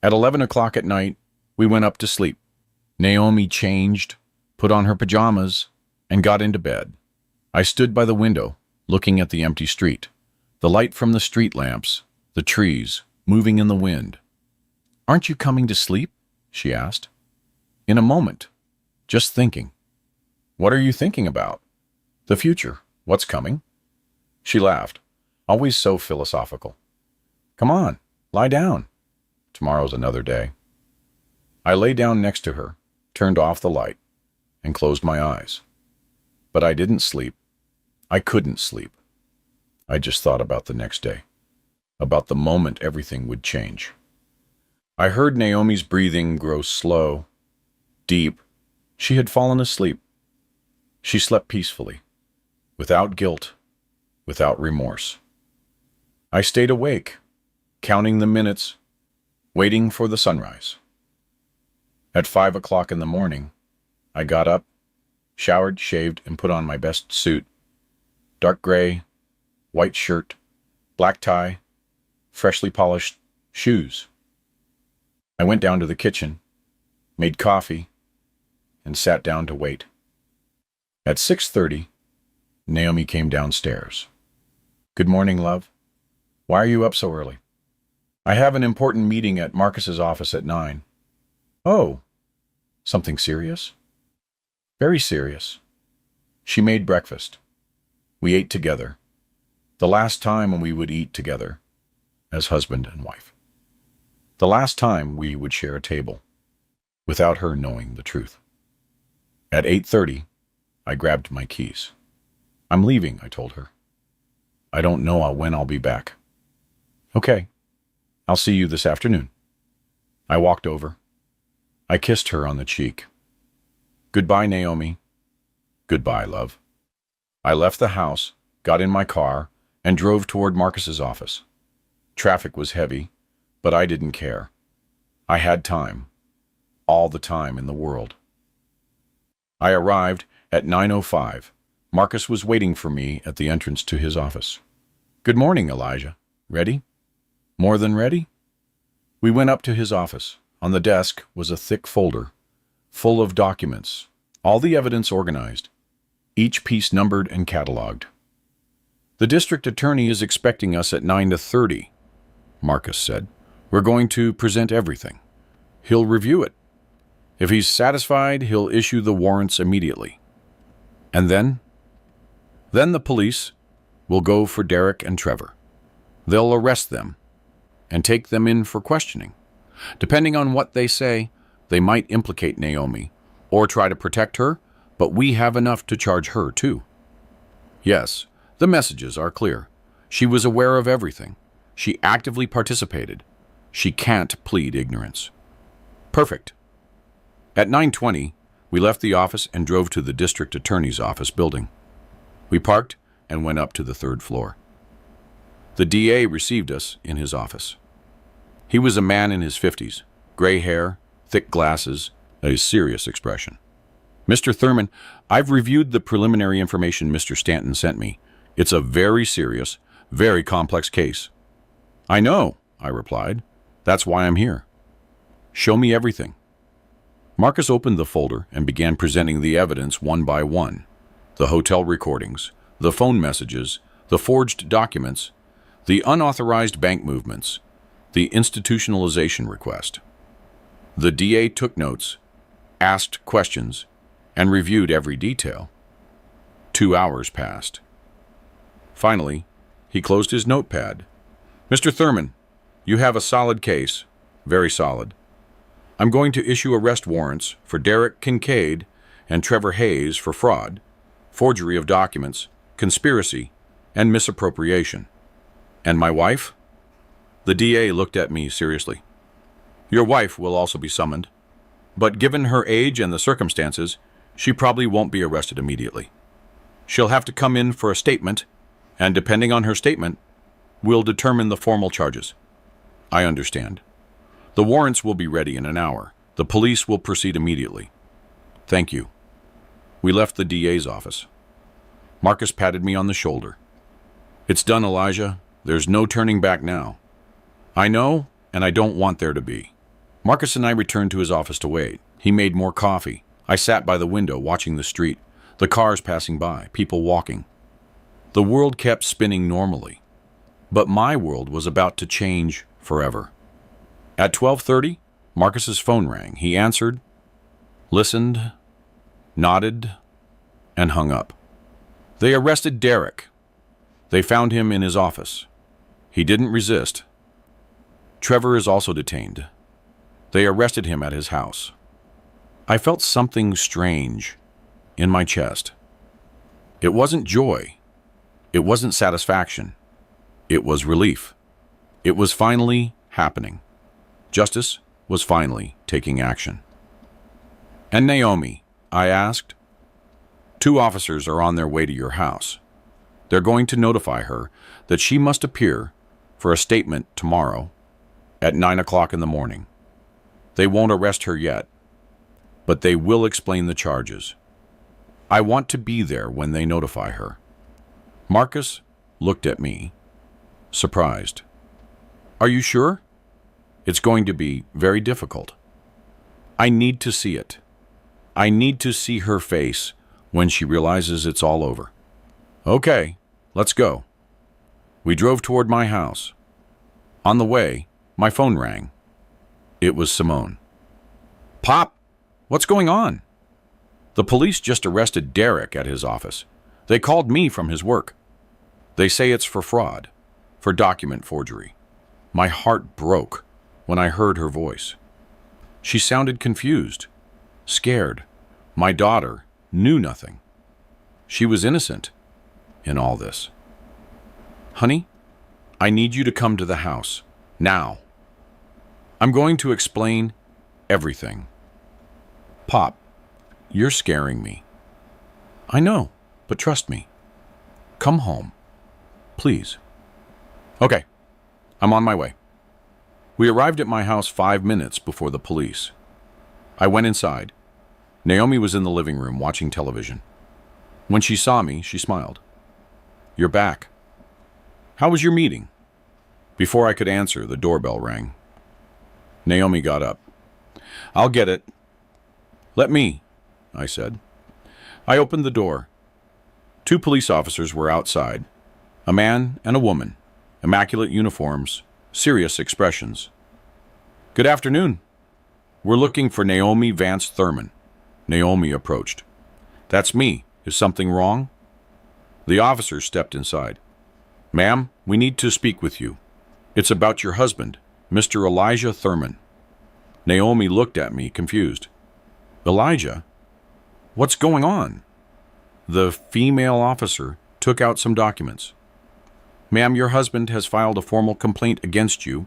At 11 o'clock at night, we went up to sleep. Naomi changed, put on her pajamas, and got into bed. I stood by the window, looking at the empty street, the light from the street lamps, the trees, moving in the wind. "Aren't you coming to sleep?" she asked. "In a moment. Just thinking." "What are you thinking about?" "The future. What's coming?" She laughed, always so philosophical. "Come on, lie down. Tomorrow's another day." I lay down next to her, turned off the light, and closed my eyes. But I didn't sleep. I couldn't sleep. I just thought about the next day, about the moment everything would change. I heard Naomi's breathing grow slow, deep. She had fallen asleep. She slept peacefully, without guilt, without remorse. I stayed awake, counting the minutes, waiting for the sunrise. At 5 o'clock in the morning, I got up, showered, shaved, and put on my best suit. Dark gray, white shirt, black tie, freshly polished shoes. I went down to the kitchen, made coffee, and sat down to wait. At 6:30, Naomi came downstairs. "Good morning, love. Why are you up so early?" "I have an important meeting at Marcus's office at 9. "Oh, something serious?" "Very serious." She made breakfast. We ate together. The last time when we would eat together, as husband and wife. The last time we would share a table, without her knowing the truth. At 8:30, I grabbed my keys. "I'm leaving," I told her. "I don't know when I'll be back." "Okay, I'll see you this afternoon." I walked over. I kissed her on the cheek. "Goodbye, Naomi." "Goodbye, love." I left the house, got in my car, and drove toward Marcus's office. Traffic was heavy, but I didn't care. I had time. All the time in the world. I arrived at 9:05. Marcus was waiting for me at the entrance to his office. "Good morning, Elijah. Ready?" "More than ready?" We went up to his office. On the desk was a thick folder, full of documents, all the evidence organized, each piece numbered and cataloged. "The district attorney is expecting us at 9:30, Marcus said. "We're going to present everything. He'll review it. If he's satisfied, he'll issue the warrants immediately. And then the police will go for Derek and Trevor. They'll arrest them and take them in for questioning. Depending on what they say, they might implicate Naomi or try to protect her, but we have enough to charge her too. Yes, the messages are clear. She was aware of everything. She actively participated. She can't plead ignorance." Perfect. At 9:20, we left the office and drove to the district attorney's office building. We parked and went up to the 3rd floor. The DA received us in his office. He was a man in his 50s, gray hair, thick glasses, a serious expression. "Mr. Thurman, I've reviewed the preliminary information Mr. Stanton sent me. It's a very serious, very complex case." "I know," I replied. "That's why I'm here." "Show me everything." Marcus opened the folder and began presenting the evidence one by one. The hotel recordings, the phone messages, the forged documents, the unauthorized bank movements, the institutionalization request. The DA took notes, asked questions, and reviewed every detail. 2 hours passed. Finally, he closed his notepad. "Mr. Thurman, you have a solid case, very solid. I'm going to issue arrest warrants for Derek Kincaid and Trevor Hayes for fraud, forgery of documents, conspiracy, and misappropriation. And my wife?" The DA looked at me seriously. Your wife will also be summoned, but given her age and the circumstances, she probably won't be arrested immediately. She'll have to come in for a statement, and depending on her statement, we'll determine the formal charges. I understand. The warrants will be ready in an hour. The police will proceed immediately. Thank you. We left the DA's office. Marcus patted me on the shoulder. It's done, Elijah. There's no turning back now. I know, and I don't want there to be. Marcus and I returned to his office to wait. He made more coffee. I sat by the window watching the street, the cars passing by, people walking. The world kept spinning normally, but my world was about to change forever. At 12:30, Marcus's phone rang. He answered, listened, nodded, and hung up. They arrested Derek. They found him in his office. He didn't resist. Trevor is also detained. They arrested him at his house. I felt something strange in my chest. It wasn't joy. It wasn't satisfaction. It was relief. It was finally happening. Justice was finally taking action. And Naomi, I asked. 2 officers are on their way to your house. They're going to notify her that she must appear for a statement tomorrow at 9 o'clock in the morning. They won't arrest her yet, but they will explain the charges. I want to be there when they notify her. Marcus looked at me, surprised. Are you sure? It's going to be very difficult. I need to see it. I need to see her face when she realizes it's all over. Okay, let's go. We drove toward my house. On the way, my phone rang. It was Simone. Pop, what's going on? The police just arrested Derek at his office. They called me from his work. They say it's for fraud, for document forgery. My heart broke when I heard her voice. She sounded confused, scared. My daughter knew nothing. She was innocent in all this. Honey, I need you to come to the house, now. I'm going to explain everything. Pop, you're scaring me. I know, but trust me. Come home, please. Okay, I'm on my way. We arrived at my house 5 minutes before the police. I went inside. Naomi was in the living room watching television. When she saw me, she smiled. You're back. How was your meeting? Before I could answer, the doorbell rang. Naomi got up. I'll get it. Let me, I said. I opened the door. 2 police officers were outside. A man and a woman. Immaculate uniforms. Serious expressions. Good afternoon. We're looking for Naomi Vance Thurman. Naomi approached. That's me. Is something wrong? The officer stepped inside. Ma'am, we need to speak with you. It's about your husband, Mr. Elijah Thurman. Naomi looked at me, confused. Elijah? What's going on? The female officer took out some documents. Ma'am, your husband has filed a formal complaint against you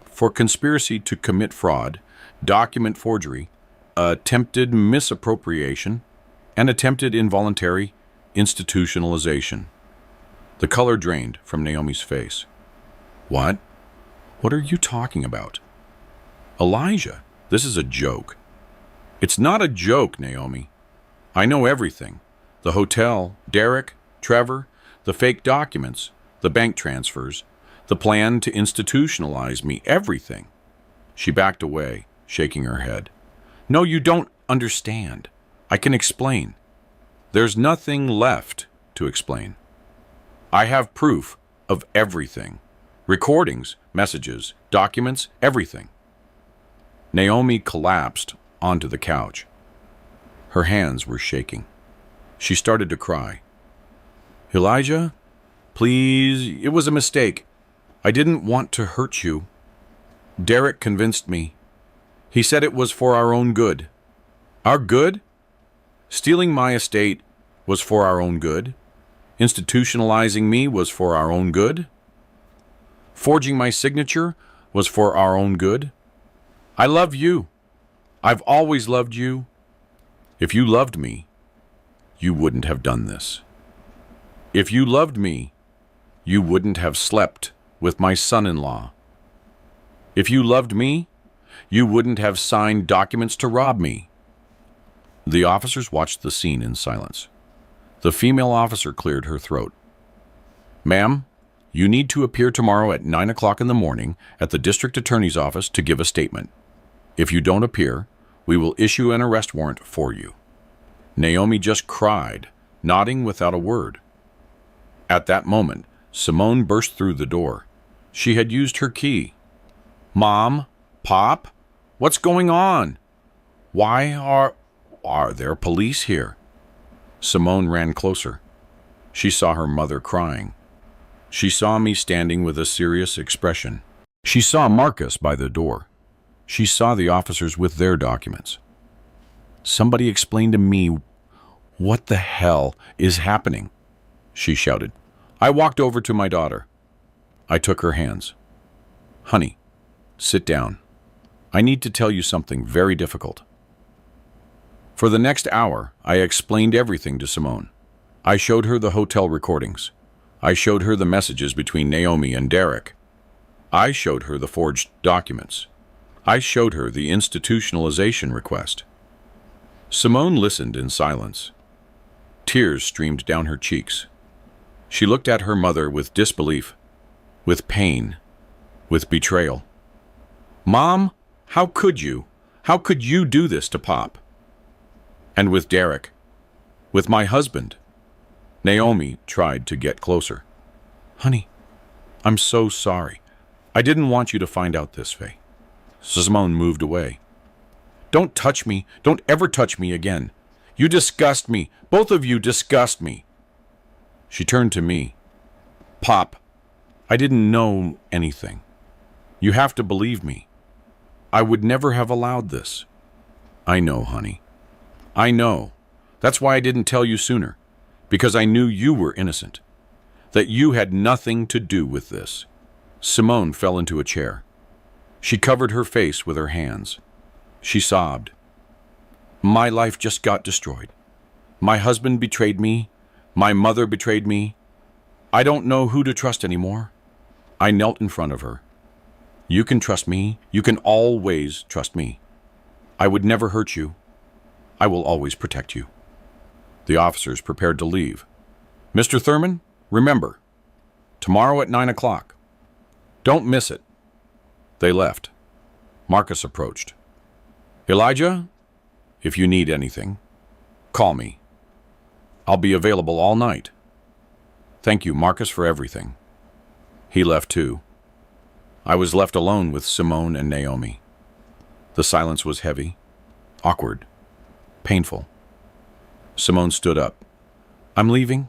for conspiracy to commit fraud, document forgery, attempted misappropriation, and attempted involuntary institutionalization. The color drained from Naomi's face. What? What are you talking about? Elijah, this is a joke. It's not a joke, Naomi. I know everything. The hotel, Derek, Trevor, the fake documents, the bank transfers, the plan to institutionalize me, everything. She backed away, shaking her head. No, you don't understand. I can explain. There's nothing left to explain. I have proof of everything. Recordings, messages, documents, everything. Naomi collapsed onto the couch. Her hands were shaking. She started to cry. Elijah, please, it was a mistake. I didn't want to hurt you. Derek convinced me. He said it was for our own good. Our good? Stealing my estate was for our own good. Institutionalizing me was for our own good. Forging my signature was for our own good. I love you. I've always loved you. If you loved me, you wouldn't have done this. If you loved me, you wouldn't have slept with my son-in-law. If you loved me, you wouldn't have signed documents to rob me. The officers watched the scene in silence. The female officer cleared her throat. Ma'am, you need to appear tomorrow at 9 o'clock in the morning at the district attorney's office to give a statement. If you don't appear, we will issue an arrest warrant for you. Naomi just cried, nodding without a word. At that moment, Simone burst through the door. She had used her key. Mom? Pop? What's going on? Why are there police here? Simone ran closer. She saw her mother crying. She saw me standing with a serious expression. She saw Marcus by the door. She saw the officers with their documents. Somebody explain to me what the hell is happening, she shouted. I walked over to my daughter. I took her hands. Honey, sit down. I need to tell you something very difficult. For the next hour, I explained everything to Simone. I showed her the hotel recordings. I showed her the messages between Naomi and Derek. I showed her the forged documents. I showed her the institutionalization request. Simone listened in silence. Tears streamed down her cheeks. She looked at her mother with disbelief, with pain, with betrayal. Mom, how could you? How could you do this to Pop? And with Derek, with my husband. Naomi tried to get closer. Honey, I'm so sorry. I didn't want you to find out this way. Simone moved away. Don't touch me. Don't ever touch me again. You disgust me. Both of you disgust me. She turned to me. Pop, I didn't know anything. You have to believe me. I would never have allowed this. I know, honey. I know. That's why I didn't tell you sooner. Because I knew you were innocent. That you had nothing to do with this. Simone fell into a chair. She covered her face with her hands. She sobbed. My life just got destroyed. My husband betrayed me. My mother betrayed me. I don't know who to trust anymore. I knelt in front of her. You can trust me. You can always trust me. I would never hurt you. I will always protect you. The officers prepared to leave. Mr. Thurman, remember, tomorrow at 9 o'clock. Don't miss it. They left. Marcus approached. Elijah, if you need anything, call me. I'll be available all night. Thank you, Marcus, for everything. He left too. I was left alone with Simone and Naomi. The silence was heavy, awkward, painful. Simone stood up. I'm leaving.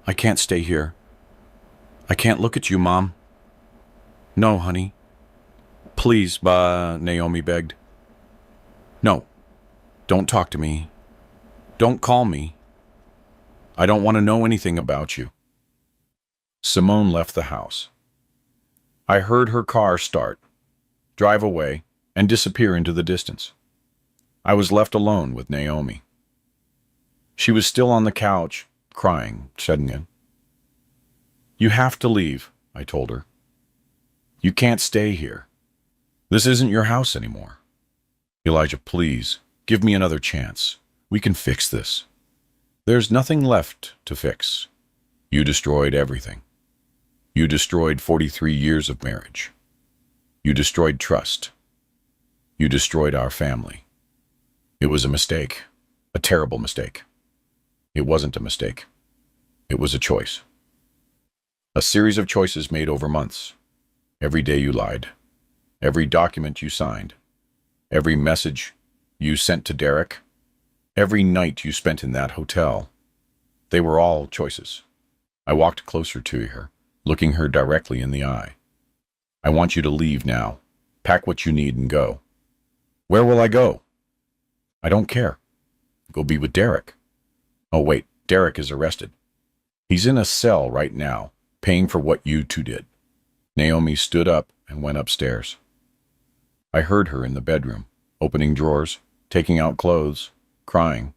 I can't stay here. I can't look at you, Mom. No, honey. Please, Naomi begged. No, don't talk to me. Don't call me. I don't want to know anything about you. Simone left the house. I heard her car start, drive away, and disappear into the distance. I was left alone with Naomi. She was still on the couch, crying, shutting in. You have to leave, I told her. You can't stay here. This isn't your house anymore. Elijah, please, give me another chance. We can fix this. There's nothing left to fix. You destroyed everything. You destroyed 43 years of marriage. You destroyed trust. You destroyed our family. It was a mistake, a terrible mistake. It wasn't a mistake. It was a choice. A series of choices made over months. Every day you lied. Every document you signed. Every message you sent to Derek. Every night you spent in that hotel. They were all choices. I walked closer to her, looking her directly in the eye. I want you to leave now. Pack what you need and go. Where will I go? I don't care. Go be with Derek. Oh wait, Derek is arrested. He's in a cell right now, paying for what you two did. Naomi stood up and went upstairs. I heard her in the bedroom, opening drawers, taking out clothes, crying.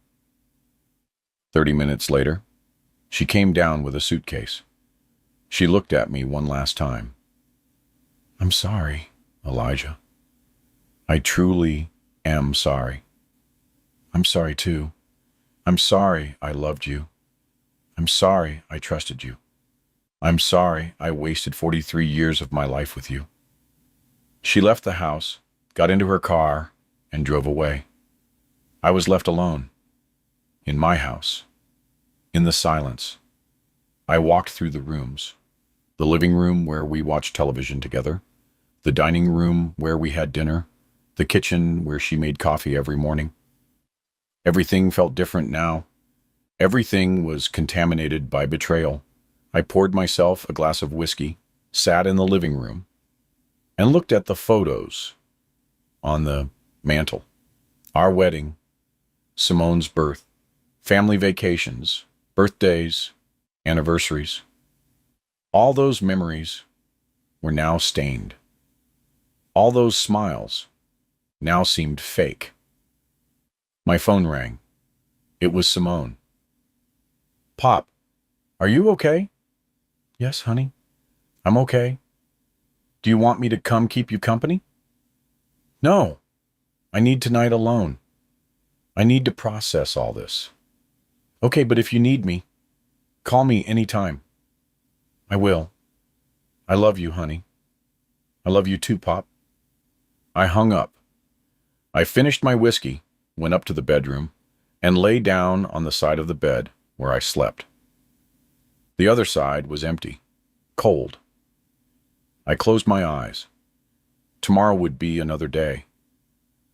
30 minutes later, she came down with a suitcase. She looked at me one last time. I'm sorry, Elijah. I truly am sorry. I'm sorry too. I'm sorry I loved you. I'm sorry I trusted you. I'm sorry I wasted 43 years of my life with you. She left the house, got into her car, and drove away. I was left alone. In my house. In the silence. I walked through the rooms. The living room where we watched television together. The dining room where we had dinner. The kitchen where she made coffee every morning. Everything felt different now. Everything was contaminated by betrayal. I poured myself a glass of whiskey, sat in the living room, and looked at the photos on the mantle. Our wedding, Simone's birth, family vacations, birthdays, anniversaries. All those memories were now stained. All those smiles now seemed fake. My phone rang. It was Simone. Pop, are you okay? Yes, honey. I'm okay. Do you want me to come keep you company? No. I need tonight alone. I need to process all this. Okay, but if you need me, call me anytime. I will. I love you, honey. I love you too, Pop. I hung up. I finished my whiskey, went up to the bedroom, and lay down on the side of the bed where I slept. The other side was empty, cold. I closed my eyes. Tomorrow would be another day.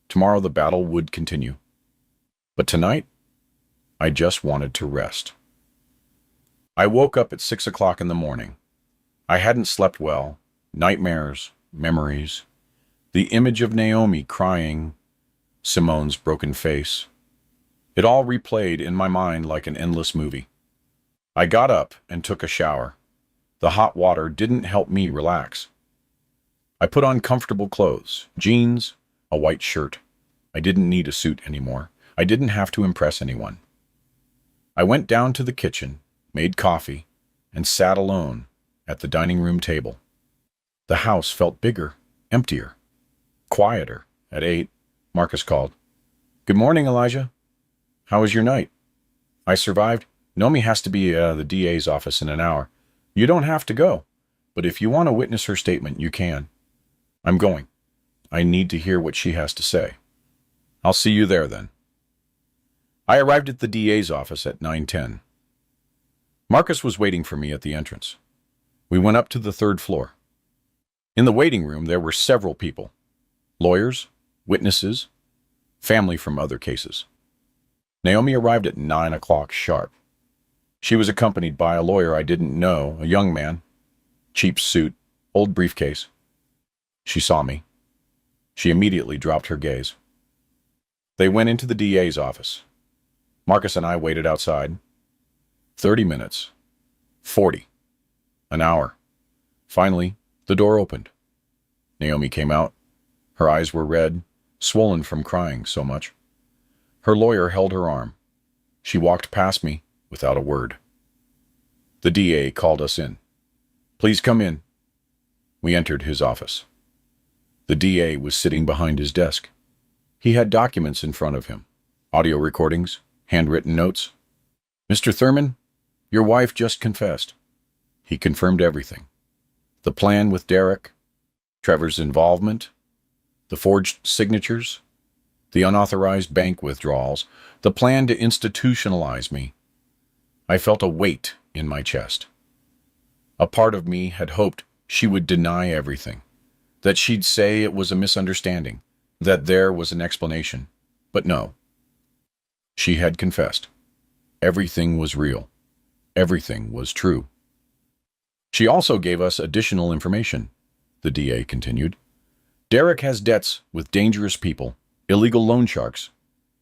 Tomorrow the battle would continue. But tonight, I just wanted to rest. I woke up at 6 o'clock in the morning. I hadn't slept well. Nightmares, memories, the image of Naomi crying, Simone's broken face. It all replayed in my mind like an endless movie. I got up and took a shower. The hot water didn't help me relax. I put on comfortable clothes, jeans, a white shirt. I didn't need a suit anymore. I didn't have to impress anyone. I went down to the kitchen, made coffee, and sat alone at the dining room table. The house felt bigger, emptier, quieter. At 8, Marcus called. Good morning, Elijah. How was your night? I survived. Nomi has to be at the DA's office in an hour. You don't have to go, but if you want to witness her statement, you can. I'm going. I need to hear what she has to say. I'll see you there then. I arrived at the DA's office at 9:10. Marcus was waiting for me at the entrance. We went up to the 3rd floor. In the waiting room, there were several people. Lawyers, witnesses, family from other cases. Naomi arrived at 9 o'clock sharp. She was accompanied by a lawyer I didn't know, a young man, cheap suit, old briefcase. She saw me. She immediately dropped her gaze. They went into the DA's office. Marcus and I waited outside. 30 minutes. 40. An hour. Finally, the door opened. Naomi came out. Her eyes were red, swollen from crying so much. Her lawyer held her arm. She walked past me without a word. The DA called us in. Please come in. We entered his office. The DA was sitting behind his desk. He had documents in front of him, audio recordings, handwritten notes. Mr. Thurman, your wife just confessed. He confirmed everything. The plan with Derek, Trevor's involvement, the forged signatures, the unauthorized bank withdrawals, the plan to institutionalize me. I felt a weight in my chest. A part of me had hoped she would deny everything, that she'd say it was a misunderstanding, that there was an explanation. But no. She had confessed. Everything was real. Everything was true. She also gave us additional information, the DA continued. Derek has debts with dangerous people, illegal loan sharks.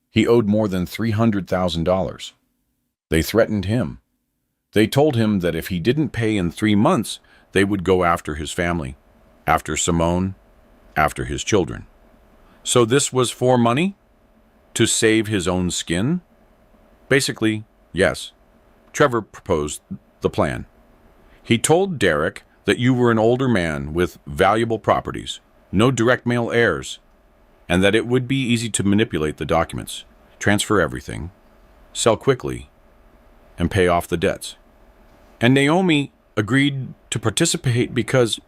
He owed more than $300,000. They threatened him. They told him that if he didn't pay in 3 months, they would go after his family, after Simone, after his children. So this was for money? To save his own skin? Basically, yes. Trevor proposed the plan. He told Derek that you were an older man with valuable properties, no direct male heirs, and that it would be easy to manipulate the documents, transfer everything, sell quickly, and pay off the debts. And Naomi agreed to participate because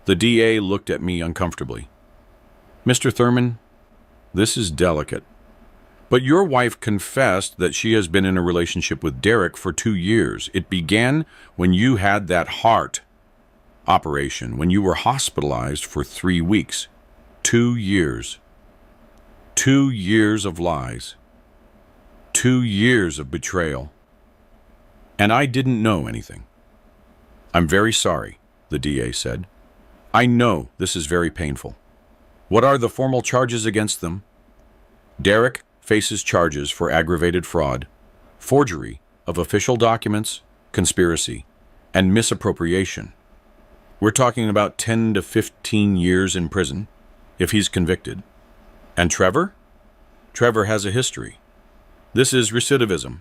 the DA looked at me uncomfortably. Mr. Thurman, this is delicate. But your wife confessed that she has been in a relationship with Derek for 2 years. It began when you had that heart operation, when you were hospitalized for 3 weeks. 2 years. 2 years of lies. 2 years of betrayal. And I didn't know anything. I'm very sorry, the DA said. I know this is very painful. What are the formal charges against them? Derek faces charges for aggravated fraud, forgery of official documents, conspiracy, and misappropriation. We're talking about 10 to 15 years in prison, if he's convicted. And Trevor? Trevor has a history. This is recidivism.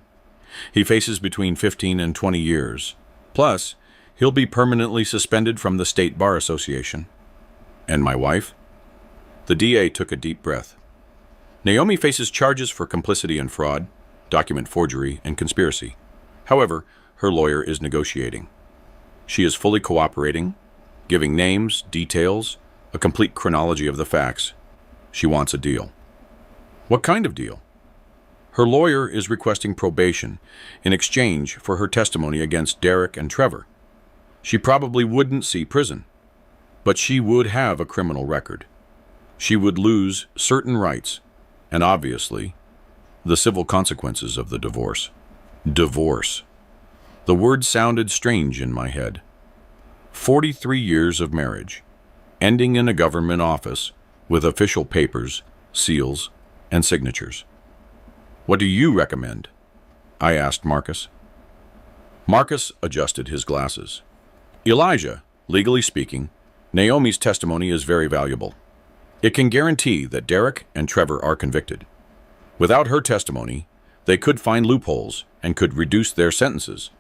He faces between 15 and 20 years. Plus, he'll be permanently suspended from the State Bar Association. And my wife? The DA took a deep breath. Naomi faces charges for complicity and fraud, document forgery, and conspiracy. However, her lawyer is negotiating. She is fully cooperating, giving names, details, a complete chronology of the facts. She wants a deal. What kind of deal? Her lawyer is requesting probation in exchange for her testimony against Derek and Trevor. She probably wouldn't see prison, but she would have a criminal record. She would lose certain rights, and obviously, the civil consequences of the divorce. Divorce. The word sounded strange in my head. 43 years of marriage, ending in a government office with official papers, seals, and signatures. What do you recommend? I asked Marcus. Marcus adjusted his glasses. Elijah, legally speaking, Naomi's testimony is very valuable. It can guarantee that Derek and Trevor are convicted. Without her testimony, they could find loopholes and could reduce their sentences.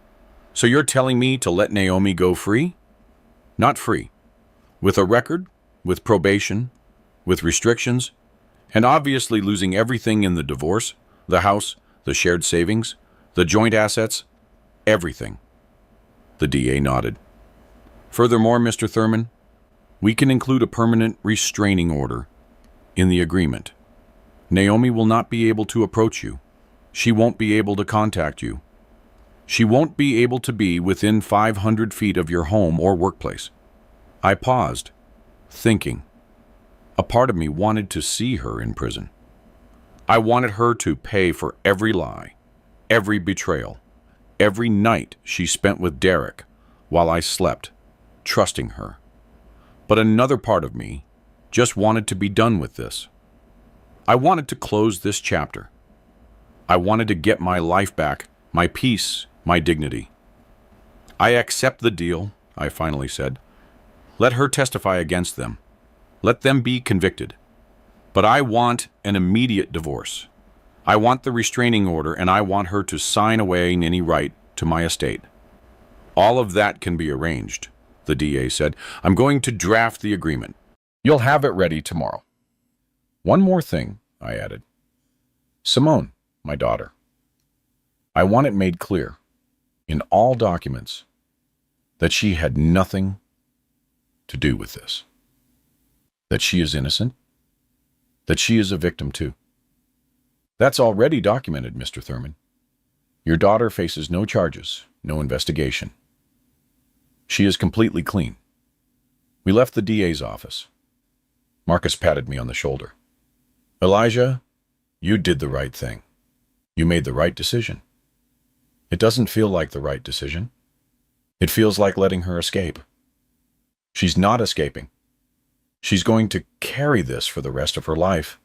So you're telling me to let Naomi go free? Not free. With a record, with probation, with restrictions, and obviously losing everything in the divorce, the house, the shared savings, the joint assets, everything. The DA nodded. Furthermore, Mr. Thurman, we can include a permanent restraining order in the agreement. Naomi will not be able to approach you. She won't be able to contact you. She won't be able to be within 500 feet of your home or workplace. I paused, thinking. A part of me wanted to see her in prison. I wanted her to pay for every lie, every betrayal, every night she spent with Derek while I slept, trusting her. But another part of me just wanted to be done with this. I wanted to close this chapter. I wanted to get my life back, my peace, my dignity. I accept the deal, I finally said. Let her testify against them. Let them be convicted. But I want an immediate divorce. I want the restraining order, and I want her to sign away any right to my estate. All of that can be arranged, the DA said. I'm going to draft the agreement. You'll have it ready tomorrow. One more thing, I added. Simone, my daughter. I want it made clear, in all documents, that she had nothing to do with this. That she is innocent. That she is a victim too. That's already documented, Mr. Thurman. Your daughter faces no charges, no investigation. She is completely clean. We left the DA's office. Marcus patted me on the shoulder. Elijah, you did the right thing. You made the right decision. It doesn't feel like the right decision. It feels like letting her escape. She's not escaping. She's going to carry this for the rest of her life.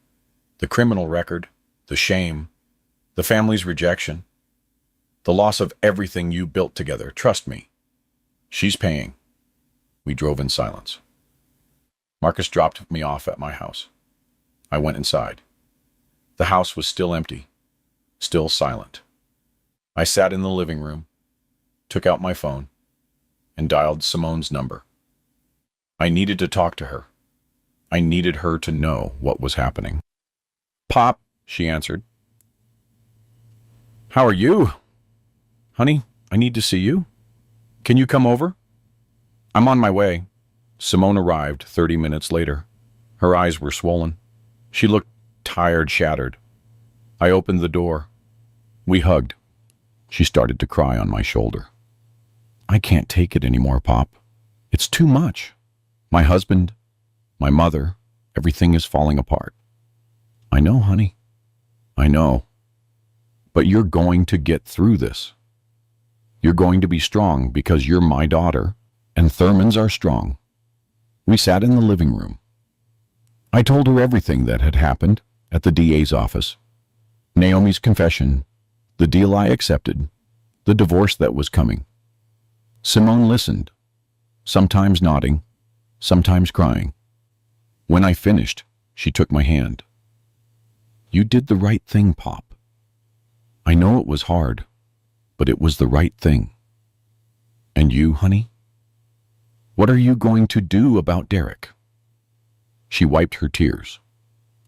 The criminal record, the shame, the family's rejection, the loss of everything you built together. Trust me. She's paying. We drove in silence. Marcus dropped me off at my house. I went inside. The house was still empty, still silent. I sat in the living room, took out my phone, and dialed Simone's number. I needed to talk to her. I needed her to know what was happening. "Pop," she answered. "How are you?" "Honey, I need to see you. Can you come over?" "I'm on my way." Simone arrived 30 minutes later. Her eyes were swollen. She looked tired, shattered. I opened the door. We hugged. She started to cry on my shoulder. "I can't take it anymore, Pop. It's too much. My husband, my mother, everything is falling apart." "I know, honey. I know. But you're going to get through this. You're going to be strong because you're my daughter, and Thurmans are strong." We sat in the living room. I told her everything that had happened at the DA's office. Naomi's confession, the deal I accepted, the divorce that was coming. Simone listened, sometimes nodding, sometimes crying. When I finished, she took my hand. "You did the right thing, Pop. I know it was hard, but it was the right thing. And you, honey? What are you going to do about Derek?" She wiped her tears.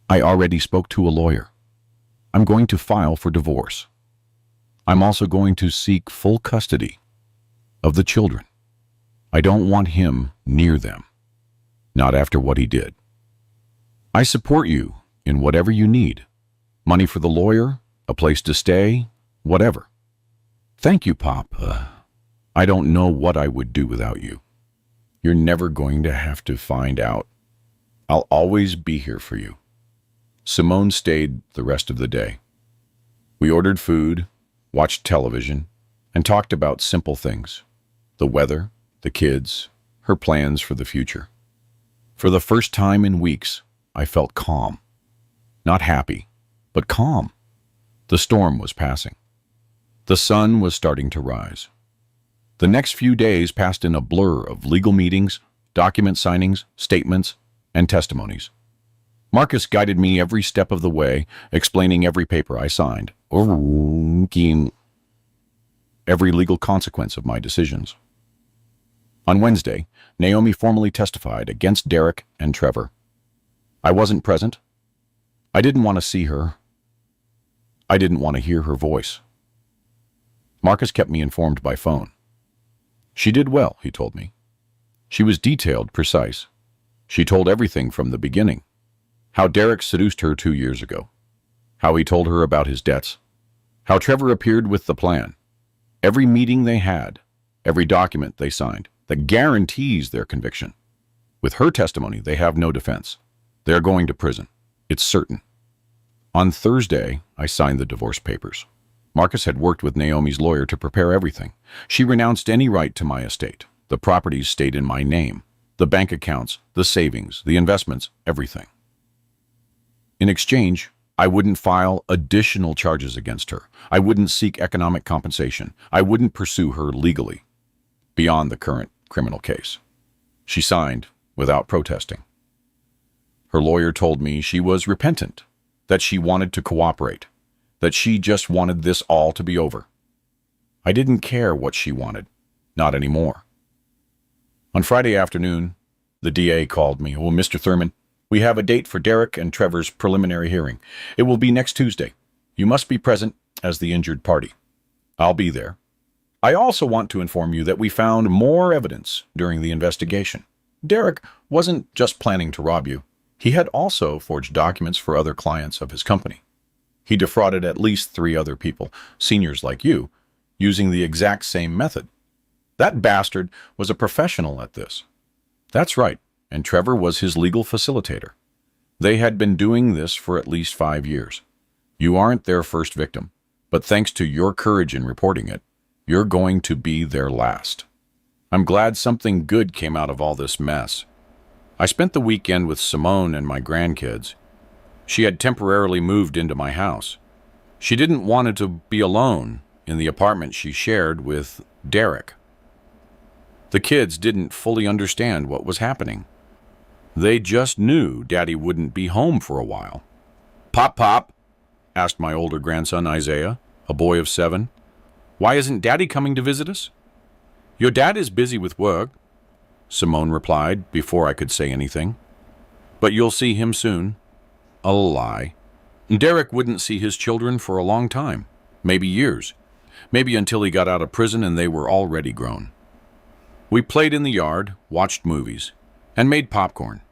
"I already spoke to a lawyer. I'm going to file for divorce. I'm also going to seek full custody of the children. I don't want him near them, not after what he did. I support you in whatever you need. Money for the lawyer, a place to stay, whatever. Thank you, Pop. I don't know what I would do without you. You're never going to have to find out. I'll always be here for you." Simone stayed the rest of the day. We ordered food, watched television, and talked about simple things. The weather, the kids, her plans for the future. For the first time in weeks, I felt calm. Not happy, but calm. The storm was passing. The sun was starting to rise. The next few days passed in a blur of legal meetings, document signings, statements, and testimonies. Marcus guided me every step of the way, explaining every paper I signed, every legal consequence of my decisions. On Wednesday, Naomi formally testified against Derek and Trevor. I wasn't present. I didn't want to see her. I didn't want to hear her voice. Marcus kept me informed by phone. She did well, he told me. She was detailed, precise. She told everything from the beginning. How Derek seduced her 2 years ago. How he told her about his debts. How Trevor appeared with the plan. Every meeting they had. Every document they signed. That guarantees their conviction. With her testimony, they have no defense. They're going to prison. It's certain. On Thursday, I signed the divorce papers. Marcus had worked with Naomi's lawyer to prepare everything. She renounced any right to my estate. The properties stayed in my name. The bank accounts, the savings, the investments, everything. In exchange, I wouldn't file additional charges against her. I wouldn't seek economic compensation. I wouldn't pursue her legally, beyond the current criminal case. She signed without protesting. Her lawyer told me she was repentant, that she wanted to cooperate, that she just wanted this all to be over. I didn't care what she wanted, not anymore. On Friday afternoon, the DA called me. "Oh, Mr. Thurman, we have a date for Derek and Trevor's preliminary hearing. It will be next Tuesday. You must be present as the injured party." "I'll be there. I also want to inform you that we found more evidence during the investigation. Derek wasn't just planning to rob you. He had also forged documents for other clients of his company. He defrauded at least 3 other people, seniors like you, using the exact same method. That bastard was a professional at this." "That's right, and Trevor was his legal facilitator. They had been doing this for at least 5 years. You aren't their first victim, but thanks to your courage in reporting it, you're going to be their last. I'm glad something good came out of all this mess." I spent the weekend with Simone and my grandkids. She had temporarily moved into my house. She didn't want to be alone in the apartment she shared with Derek. The kids didn't fully understand what was happening. They just knew Daddy wouldn't be home for a while. Pop, asked my older grandson Isaiah, a boy of 7. Why isn't Daddy coming to visit us? Your dad is busy with work, Simone replied before I could say anything. But you'll see him soon. A lie. Derek wouldn't see his children for a long time, maybe years, maybe until he got out of prison and they were already grown. We played in the yard, watched movies, and made popcorn.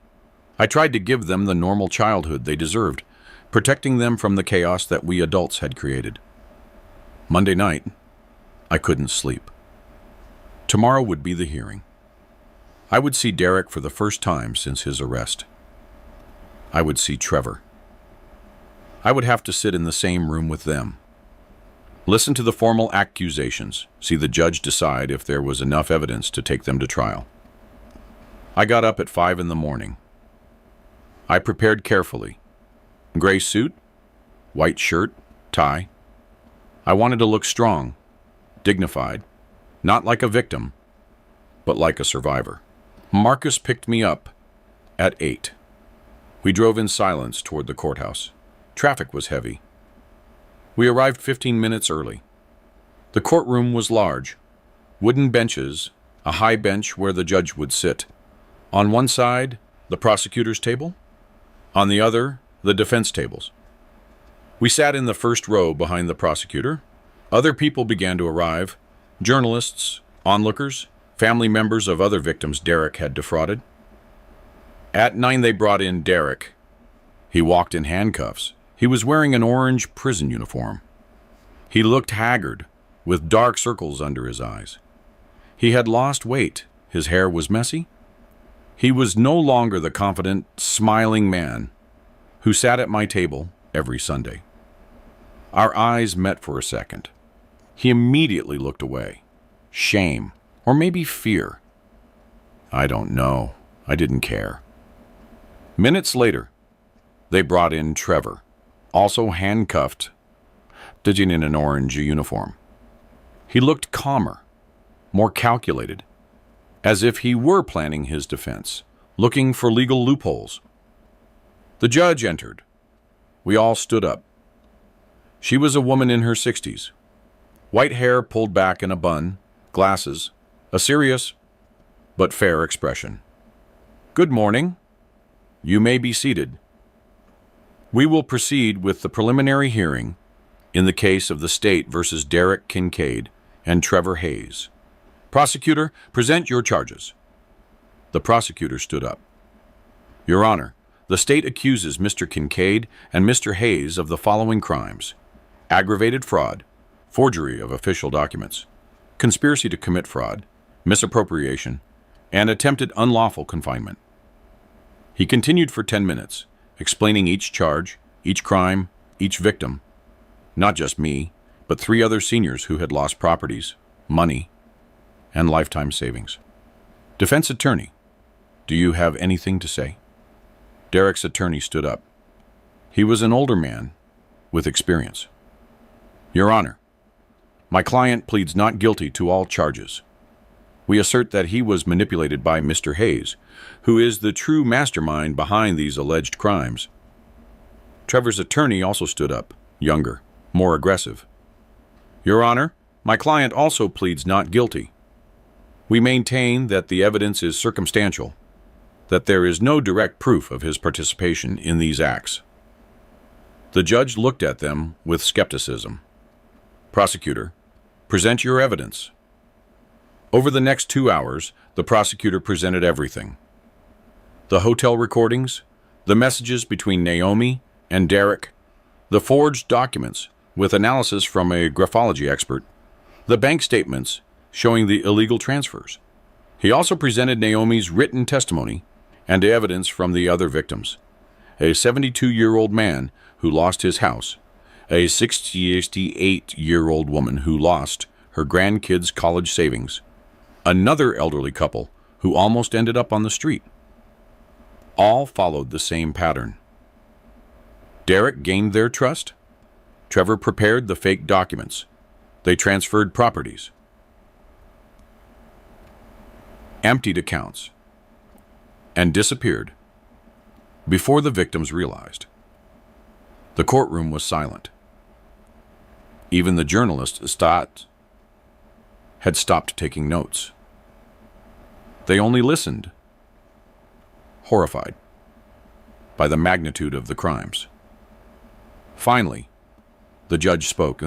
I tried to give them the normal childhood they deserved, protecting them from the chaos that we adults had created. Monday night, I couldn't sleep. Tomorrow would be the hearing. I would see Derek for the first time since his arrest. I would see Trevor. I would have to sit in the same room with them. Listen to the formal accusations, see the judge decide if there was enough evidence to take them to trial. I got up at 5 in the morning. I prepared carefully. Gray suit, white shirt, tie. I wanted to look strong, dignified, not like a victim, but like a survivor. Marcus picked me up at 8. We drove in silence toward the courthouse. Traffic was heavy. We arrived 15 minutes early. The courtroom was large. Wooden benches, a high bench where the judge would sit. On one side, the prosecutor's table. On the other, the defense tables. We sat in the first row behind the prosecutor. Other people began to arrive. Journalists, onlookers, family members of other victims Derek had defrauded. At 9 they brought in Derek. He walked in handcuffs. He was wearing an orange prison uniform. He looked haggard, with dark circles under his eyes. He had lost weight. His hair was messy. He was no longer the confident, smiling man who sat at my table every Sunday. Our eyes met for a second. He immediately looked away. Shame, or maybe fear. I don't know. I didn't care. Minutes later, they brought in Trevor, also handcuffed, sitting in an orange uniform. He looked calmer, more calculated, as if he were planning his defense, looking for legal loopholes. The judge entered. We all stood up. She was a woman in her 60s. White hair pulled back in a bun, glasses, a serious but fair expression. Good morning. You may be seated. We will proceed with the preliminary hearing in the case of the state versus Derek Kincaid and Trevor Hayes. Prosecutor, present your charges. The prosecutor stood up. Your Honor, the state accuses Mr. Kincaid and Mr. Hayes of the following crimes: aggravated fraud, forgery of official documents, conspiracy to commit fraud, misappropriation, and attempted unlawful confinement. He continued for 10 minutes, explaining each charge, each crime, each victim. Not just me, but 3 other seniors who had lost properties, money, and lifetime savings. Defense attorney, do you have anything to say? Derek's attorney stood up. He was an older man with experience. Your Honor, my client pleads not guilty to all charges. We assert that he was manipulated by Mr. Hayes, who is the true mastermind behind these alleged crimes. Trevor's attorney also stood up, younger, more aggressive. Your Honor, my client also pleads not guilty. We maintain that the evidence is circumstantial, that there is no direct proof of his participation in these acts. The judge looked at them with skepticism. Prosecutor, present your evidence. Over the next 2 hours, the prosecutor presented everything. The hotel recordings, the messages between Naomi and Derek, the forged documents with analysis from a graphology expert, the bank statements showing the illegal transfers. He also presented Naomi's written testimony and evidence from the other victims. A 72-year-old man who lost his house, a 68-year-old woman who lost her grandkids' college savings, another elderly couple who almost ended up on the street. All followed the same pattern. Derek gained their trust. Trevor prepared the fake documents. They transferred properties, emptied accounts, and disappeared Before the victims realized, the courtroom was silent. Even the journalists had stopped taking notes. They only listened, horrified by the magnitude of the crimes. Finally, the judge spoke.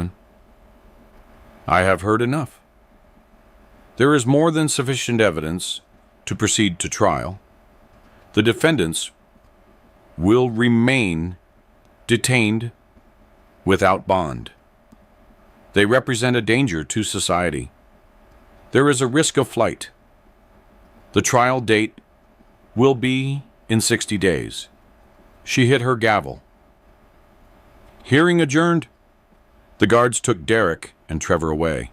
I have heard enough. There is more than sufficient evidence to proceed to trial. The defendants will remain detained without bond. They represent a danger to society. There is a risk of flight. The trial date will be in 60 days. She hit her gavel. Hearing adjourned, the guards took Derek and Trevor away.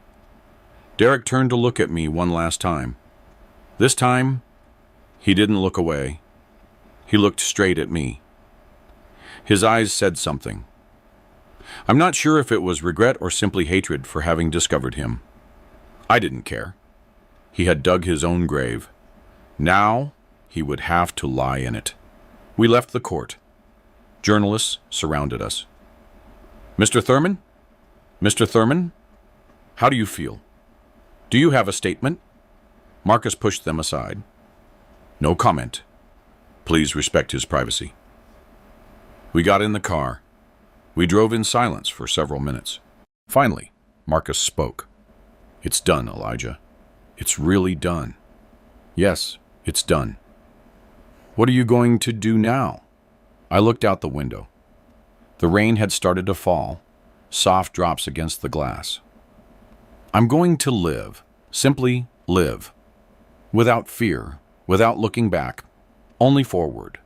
Derek turned to look at me one last time. This time, he didn't look away. He looked straight at me. His eyes said something. I'm not sure if it was regret or simply hatred for having discovered him. I didn't care. He had dug his own grave. Now, he would have to lie in it. We left the court. Journalists surrounded us. Mr. Thurman? Mr. Thurman? How do you feel? Do you have a statement? Marcus pushed them aside. No comment. Please respect his privacy. We got in the car. We drove in silence for several minutes. Finally, Marcus spoke. It's done, Elijah. It's really done. Yes, it's done. What are you going to do now? I looked out the window. The rain had started to fall, soft drops against the glass. I'm going to live, simply live, without fear, without looking back, only forward.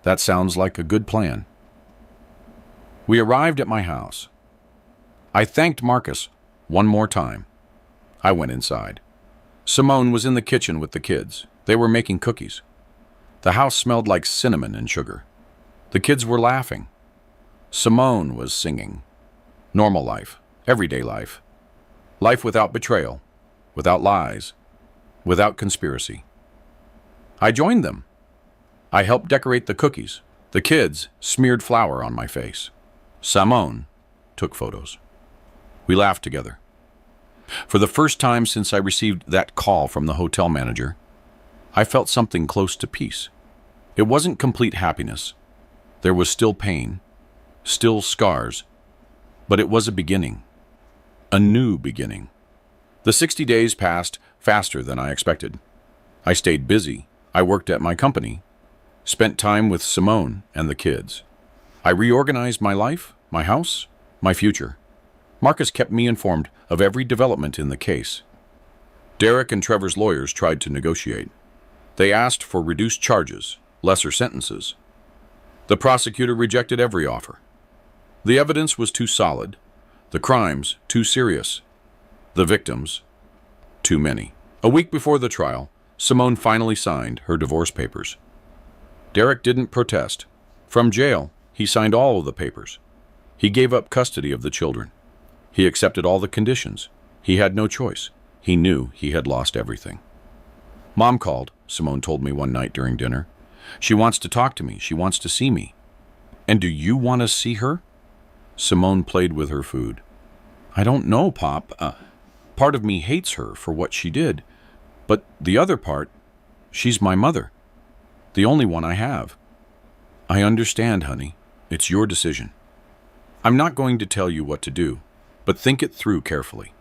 That sounds like a good plan. We arrived at my house. I thanked Marcus one more time. I went inside. Simone was in the kitchen with the kids. They were making cookies. The house smelled like cinnamon and sugar. The kids were laughing. Simone was singing. Normal life, everyday life. Life without betrayal, without lies, without conspiracy. I joined them. I helped decorate the cookies. The kids smeared flour on my face. Simone took photos. We laughed together. For the first time since I received that call from the hotel manager, I felt something close to peace. It wasn't complete happiness. There was still pain, still scars, but it was a beginning, a new beginning. The 60 days passed faster than I expected. I stayed busy. I worked at my company, spent time with Simone and the kids. I reorganized my life, my house, my future. Marcus kept me informed of every development in the case. Derek and Trevor's lawyers tried to negotiate. They asked for reduced charges, lesser sentences. The prosecutor rejected every offer. The evidence was too solid, the crimes too serious, the victims too many. A week before the trial, Simone finally signed her divorce papers. Derek didn't protest. From jail, he signed all of the papers. He gave up custody of the children. He accepted all the conditions. He had no choice. He knew he had lost everything. Mom called, Simone told me one night during dinner. She wants to talk to me. She wants to see me. And do you want to see her? Simone played with her food. I don't know, Pop. Part of me hates her for what she did. But the other part, she's my mother. The only one I have. I understand, honey. It's your decision. I'm not going to tell you what to do, but think it through carefully.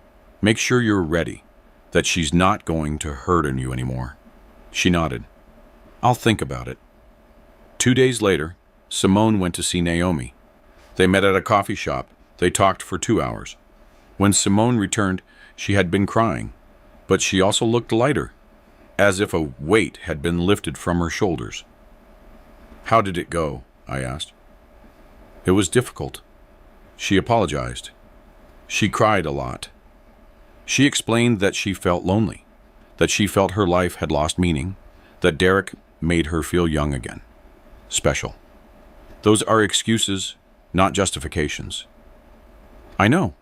Make sure you're ready, that she's not going to hurt you anymore. She nodded. I'll think about it. 2 days later, Simone went to see Naomi. They met at a coffee shop. They talked for 2 hours. When Simone returned, she had been crying, but she also looked lighter, as if a weight had been lifted from her shoulders. How did it go? I asked. It was difficult. She apologized. She cried a lot. She explained that she felt lonely, that she felt her life had lost meaning, that Derek made her feel young again, special. Those are excuses, not justifications. I know,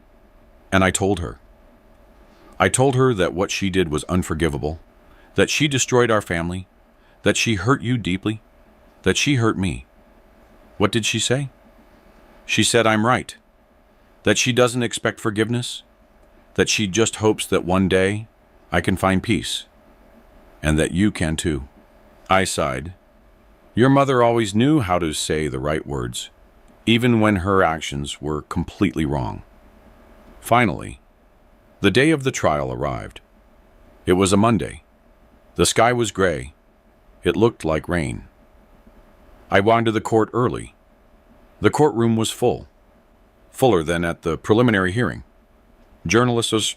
and I told her. I told her that what she did was unforgivable, that she destroyed our family, that she hurt you deeply, that she hurt me. What did she say? She said I'm right, that she doesn't expect forgiveness, that she just hopes that one day I can find peace, and that you can too. I sighed. Your mother always knew how to say the right words, even when her actions were completely wrong. Finally, the day of the trial arrived. It was a Monday. The sky was gray. It looked like rain. I went to the court early. The courtroom was full, fuller than at the preliminary hearing. Journalists,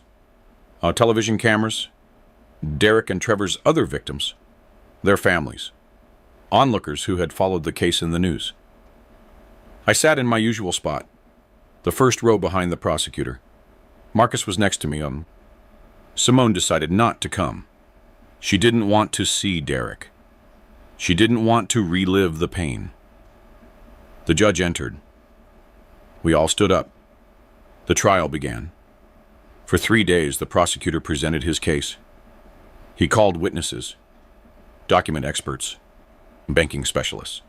television cameras, Derek and Trevor's other victims, their families, onlookers who had followed the case in the news. I sat in my usual spot, the first row behind the prosecutor. Marcus was next to me. Simone decided not to come. She didn't want to see Derek. She didn't want to relive the pain. The judge entered. We all stood up. The trial began. For 3 days, the prosecutor presented his case. He called witnesses, document experts, banking specialists.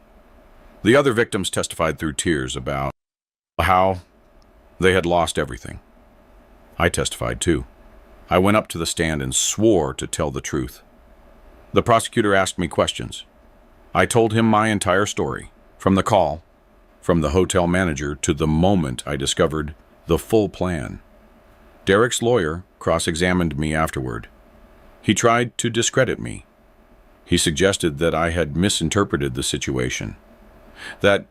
The other victims testified through tears about how they had lost everything. I testified too. I went up to the stand and swore to tell the truth. The prosecutor asked me questions. I told him my entire story, from the call, from the hotel manager to the moment I discovered the full plan. Derek's lawyer cross-examined me afterward. He tried to discredit me. He suggested that I had misinterpreted the situation, that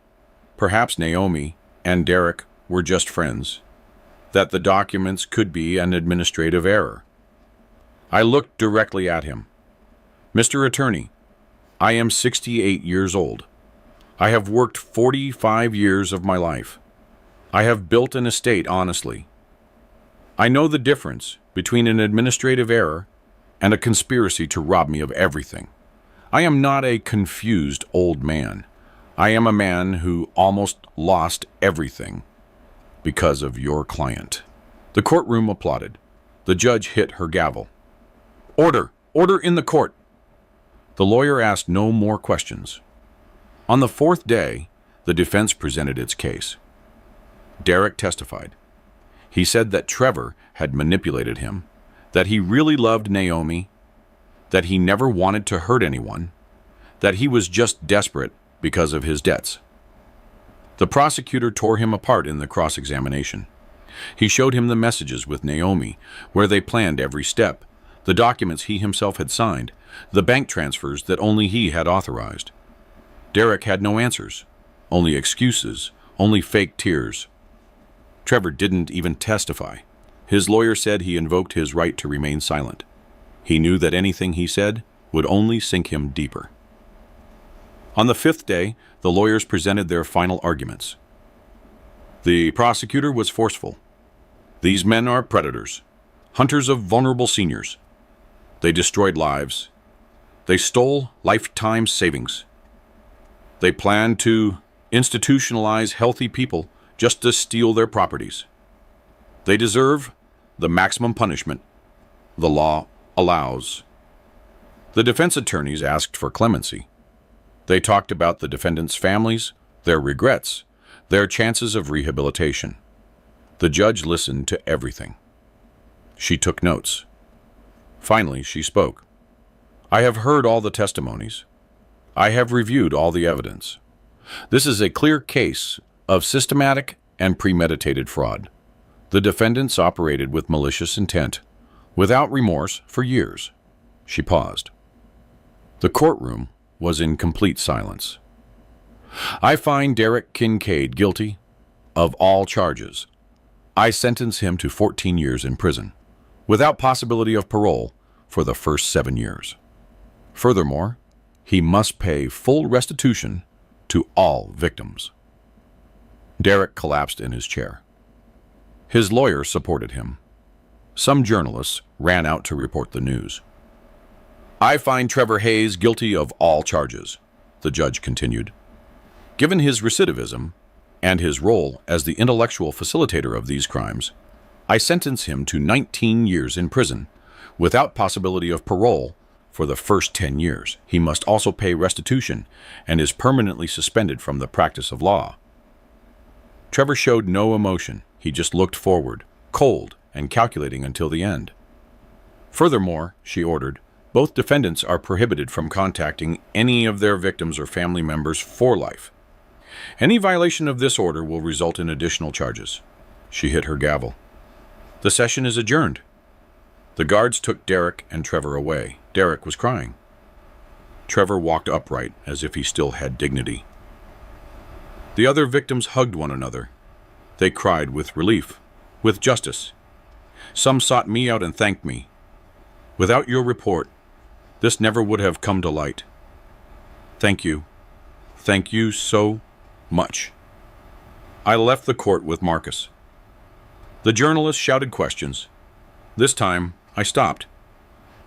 perhaps Naomi and Derek were just friends, that the documents could be an administrative error. I looked directly at him. Mr. Attorney, I am 68 years old. I have worked 45 years of my life. I have built an estate honestly. I know the difference between an administrative error and a conspiracy to rob me of everything. I am not a confused old man. I am a man who almost lost everything because of your client. The courtroom applauded. The judge hit her gavel. Order! Order in the court! The lawyer asked no more questions. On the 4th day, the defense presented its case. Derek testified. He said that Trevor had manipulated him, that he really loved Naomi, that he never wanted to hurt anyone, that he was just desperate because of his debts. The prosecutor tore him apart in the cross-examination. He showed him the messages with Naomi, where they planned every step, the documents he himself had signed, the bank transfers that only he had authorized. Derek had no answers, only excuses, only fake tears. Trevor didn't even testify. His lawyer said he invoked his right to remain silent. He knew that anything he said would only sink him deeper. On the 5th day, the lawyers presented their final arguments. The prosecutor was forceful. These men are predators, hunters of vulnerable seniors. They destroyed lives. They stole lifetime savings. They planned to institutionalize healthy people just to steal their properties. They deserve the maximum punishment the law allows. The defense attorneys asked for clemency. They talked about the defendants' families, their regrets, their chances of rehabilitation. The judge listened to everything. She took notes. Finally, she spoke. I have heard all the testimonies. I have reviewed all the evidence. This is a clear case of systematic and premeditated fraud. The defendants operated with malicious intent, without remorse for years. She paused. The courtroom was in complete silence. I find Derek Kincaid guilty of all charges. I sentence him to 14 years in prison, without possibility of parole for the first 7 years. Furthermore, he must pay full restitution to all victims. Derek collapsed in his chair. His lawyer supported him. Some journalists ran out to report the news. I find Trevor Hayes guilty of all charges, the judge continued. Given his recidivism and his role as the intellectual facilitator of these crimes, I sentence him to 19 years in prison, without possibility of parole for the first 10 years. He must also pay restitution and is permanently suspended from the practice of law. Trevor showed no emotion. He just looked forward, cold and calculating until the end. Furthermore, she ordered, both defendants are prohibited from contacting any of their victims or family members for life. Any violation of this order will result in additional charges. She hit her gavel. The session is adjourned. The guards took Derek and Trevor away. Derek was crying. Trevor walked upright as if he still had dignity. The other victims hugged one another. They cried with relief, with justice. Some sought me out and thanked me. Without your report, this never would have come to light. Thank you. Thank you so much. I left the court with Marcus. The journalist shouted questions. This time, I stopped.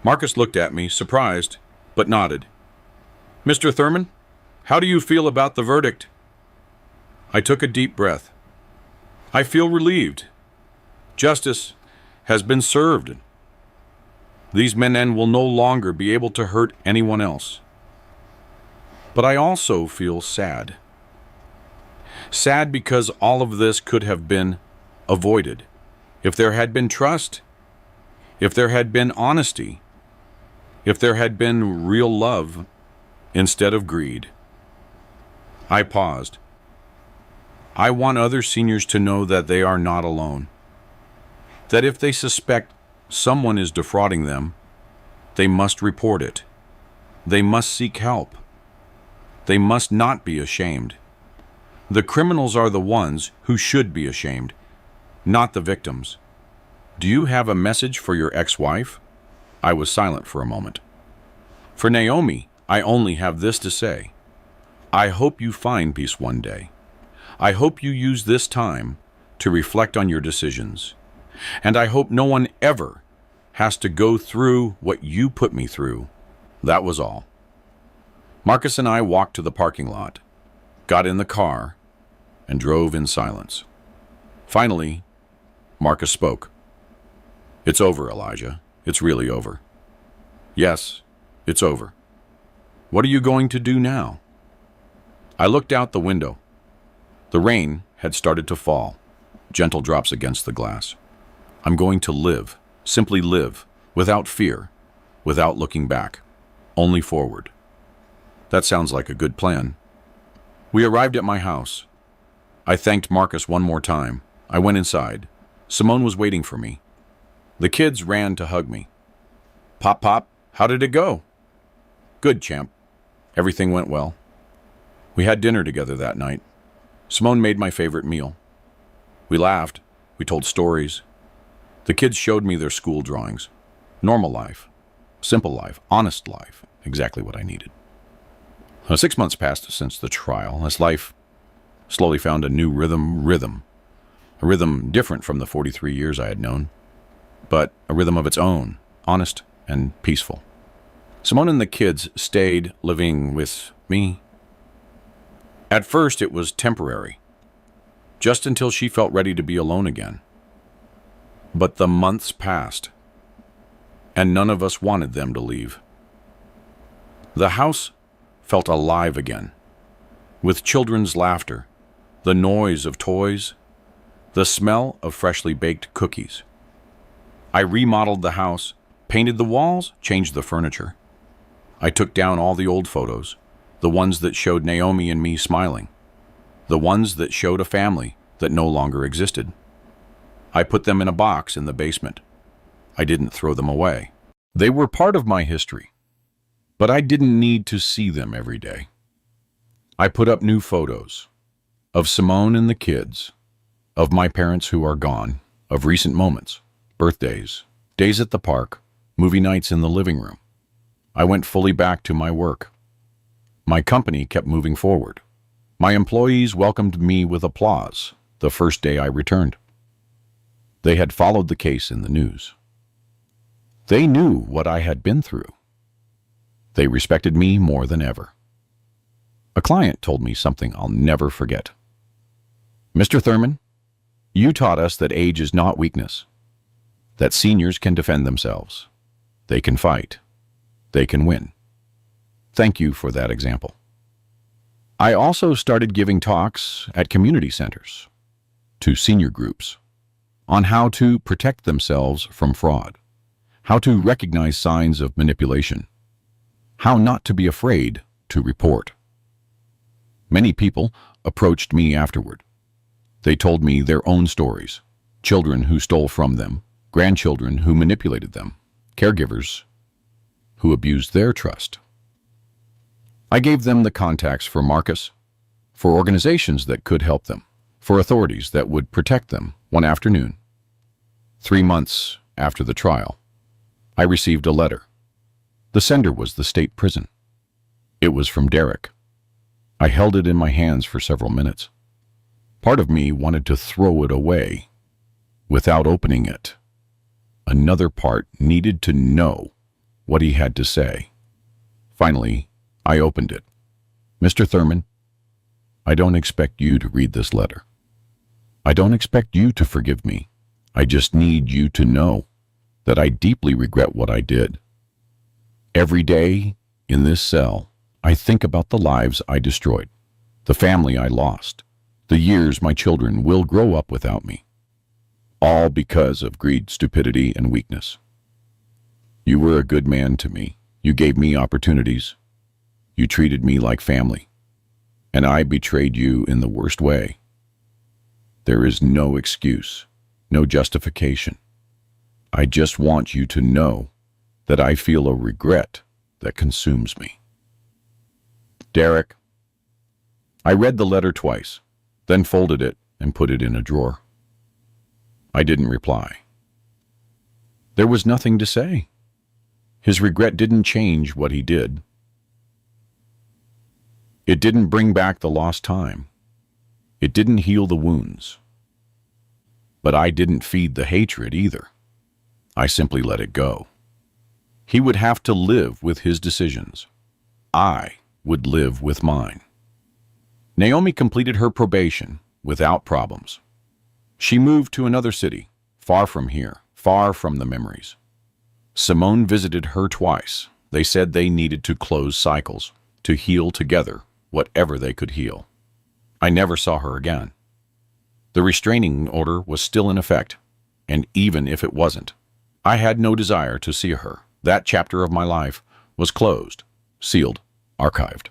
Marcus looked at me, surprised, but nodded. Mr. Thurman, how do you feel about the verdict? I took a deep breath. I feel relieved. Justice has been served. These men will no longer be able to hurt anyone else. But I also feel sad. Sad because all of this could have been avoided. If there had been trust, if there had been honesty, if there had been real love instead of greed. I paused. I want other seniors to know that they are not alone. That if they suspect someone is defrauding them, they must report it. They must seek help. They must not be ashamed. The criminals are the ones who should be ashamed, not the victims. Do you have a message for your ex-wife? I was silent for a moment. For Naomi, I only have this to say. I hope you find peace one day. I hope you use this time to reflect on your decisions. And I hope no one ever has to go through what you put me through. That was all. Marcus and I walked to the parking lot, got in the car, and drove in silence. Finally, Marcus spoke. It's over, Elijah. It's really over. Yes, it's over. What are you going to do now? I looked out the window. The rain had started to fall, gentle drops against the glass. I'm going to live, simply live, without fear, without looking back, only forward. That sounds like a good plan. We arrived at my house. I thanked Marcus one more time. I went inside. Simone was waiting for me. The kids ran to hug me. Pop, how did it go? Good, champ. Everything went well. We had dinner together that night. Simone made my favorite meal. We laughed. We told stories. The kids showed me their school drawings. Normal life. Simple life. Honest life. Exactly what I needed. 6 months passed since the trial, as life slowly found a new rhythm. A rhythm different from the 43 years I had known, but a rhythm of its own, honest and peaceful. Simone and the kids stayed living with me. At first, it was temporary, just until she felt ready to be alone again. But the months passed, and none of us wanted them to leave. The house felt alive again, with children's laughter, the noise of toys, the smell of freshly baked cookies. I remodeled the house, painted the walls, changed the furniture. I took down all the old photos, the ones that showed Naomi and me smiling, the ones that showed a family that no longer existed. I put them in a box in the basement. I didn't throw them away. They were part of my history, but I didn't need to see them every day. I put up new photos of Simone and the kids, of my parents who are gone, of recent moments, birthdays, days at the park, movie nights in the living room. I went fully back to my work. My company kept moving forward. My employees welcomed me with applause the first day I returned. They had followed the case in the news. They knew what I had been through. They respected me more than ever. A client told me something I'll never forget. Mr. Thurman, you taught us that age is not weakness, that seniors can defend themselves. They can fight. they can win. Thank you for that example. I also started giving talks at community centers, to senior groups, on how to protect themselves from fraud, how to recognize signs of manipulation, how not to be afraid to report. Many people approached me afterward. They told me their own stories, children who stole from them, grandchildren who manipulated them, caregivers who abused their trust. I gave them the contacts for Marcus, for organizations that could help them, for authorities that would protect them. One afternoon, 3 months after the trial, I received a letter. The sender was the state prison. It was from Derek. I held it in my hands for several minutes. Part of me wanted to throw it away without opening it. Another part needed to know what he had to say. Finally, I opened it. Mr. Thurman, I don't expect you to read this letter. I don't expect you to forgive me. I just need you to know that I deeply regret what I did. Every day in this cell, I think about the lives I destroyed, the family I lost, the years my children will grow up without me, all because of greed, stupidity, and weakness. You were a good man to me. You gave me opportunities. You treated me like family, and I betrayed you in the worst way. There is no excuse, no justification. I just want you to know that I feel a regret that consumes me. Derek. I read the letter twice, then folded it and put it in a drawer. I didn't reply. There was nothing to say. His regret didn't change what he did. It didn't bring back the lost time. It didn't heal the wounds. But I didn't feed the hatred either. I simply let it go. He would have to live with his decisions. I would live with mine. Naomi completed her probation without problems. She moved to another city, far from here, far from the memories. Simone visited her twice. They said they needed to close cycles, to heal together whatever they could heal. I never saw her again. The restraining order was still in effect, and even if it wasn't, I had no desire to see her. That chapter of my life was closed, sealed, archived.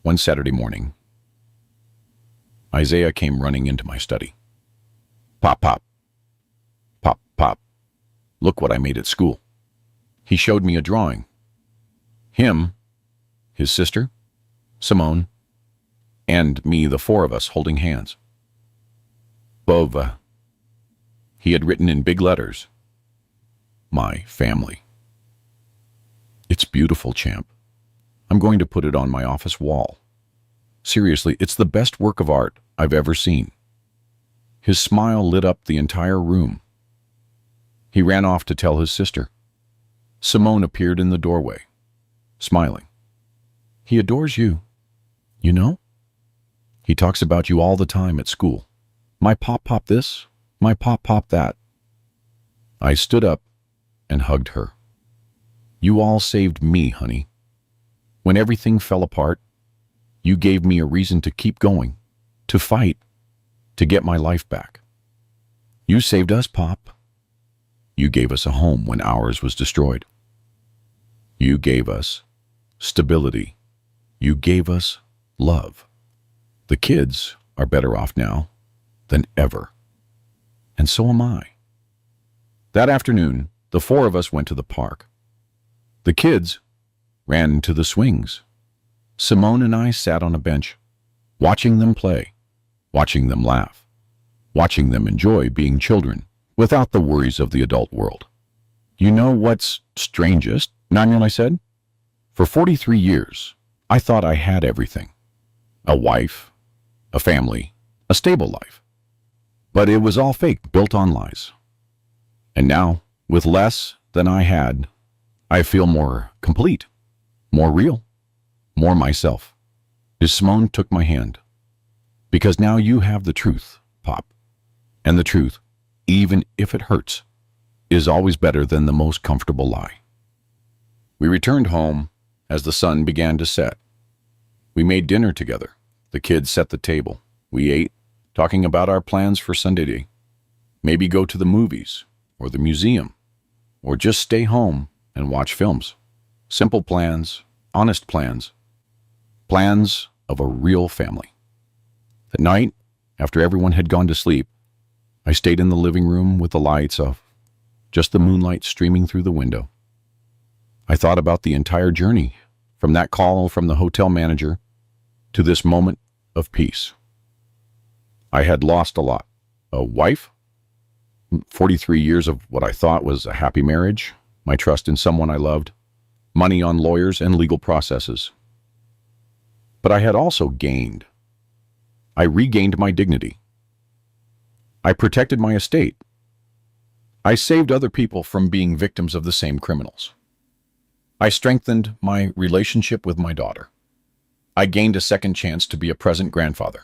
One Saturday morning, Isaiah came running into my study. Pop, pop. Pop, pop. Look what I made at school. He showed me a drawing. Him, his sister, Simone, and me, the four of us holding hands. Bova. He had written in big letters, my family. It's beautiful, champ. I'm going to put it on my office wall. Seriously, it's the best work of art I've ever seen. His smile lit up the entire room. He ran off to tell his sister. Simone appeared in the doorway, smiling. He adores you, you know? He talks about you all the time at school. My pop this, my pop that. I stood up and hugged her. You all saved me, honey. When everything fell apart, you gave me a reason to keep going, to fight, to get my life back. You saved us, Pop. You gave us a home when ours was destroyed. You gave us stability. You gave us love. The kids are better off now than ever. And so am I. That afternoon, the four of us went to the park. The kids ran to the swings. Simone and I sat on a bench, watching them play, watching them laugh, watching them enjoy being children without the worries of the adult world. You know what's strangest, Nanyal, I said? For 43 years, I thought I had everything. A wife, a family, a stable life. But it was all fake, built on lies. And now, with less than I had, I feel more complete, more real, more myself. Simone took my hand. Because now you have the truth, Pop. And the truth, even if it hurts, is always better than the most comfortable lie. We returned home as the sun began to set. We made dinner together. The kids set the table. We ate, talking about our plans for Sunday. Maybe go to the movies or the museum, or just stay home and watch films. Simple plans, honest plans. Plans of a real family. At night, after everyone had gone to sleep, I stayed in the living room with the lights off, just the moonlight streaming through the window. I thought about the entire journey, from that call from the hotel manager to this moment of peace. I had lost a lot. A wife, 43 years of what I thought was a happy marriage, my trust in someone I loved, money on lawyers and legal processes. But I had also gained. I regained my dignity. I protected my estate. I saved other people from being victims of the same criminals. I strengthened my relationship with my daughter. I gained a second chance to be a present grandfather.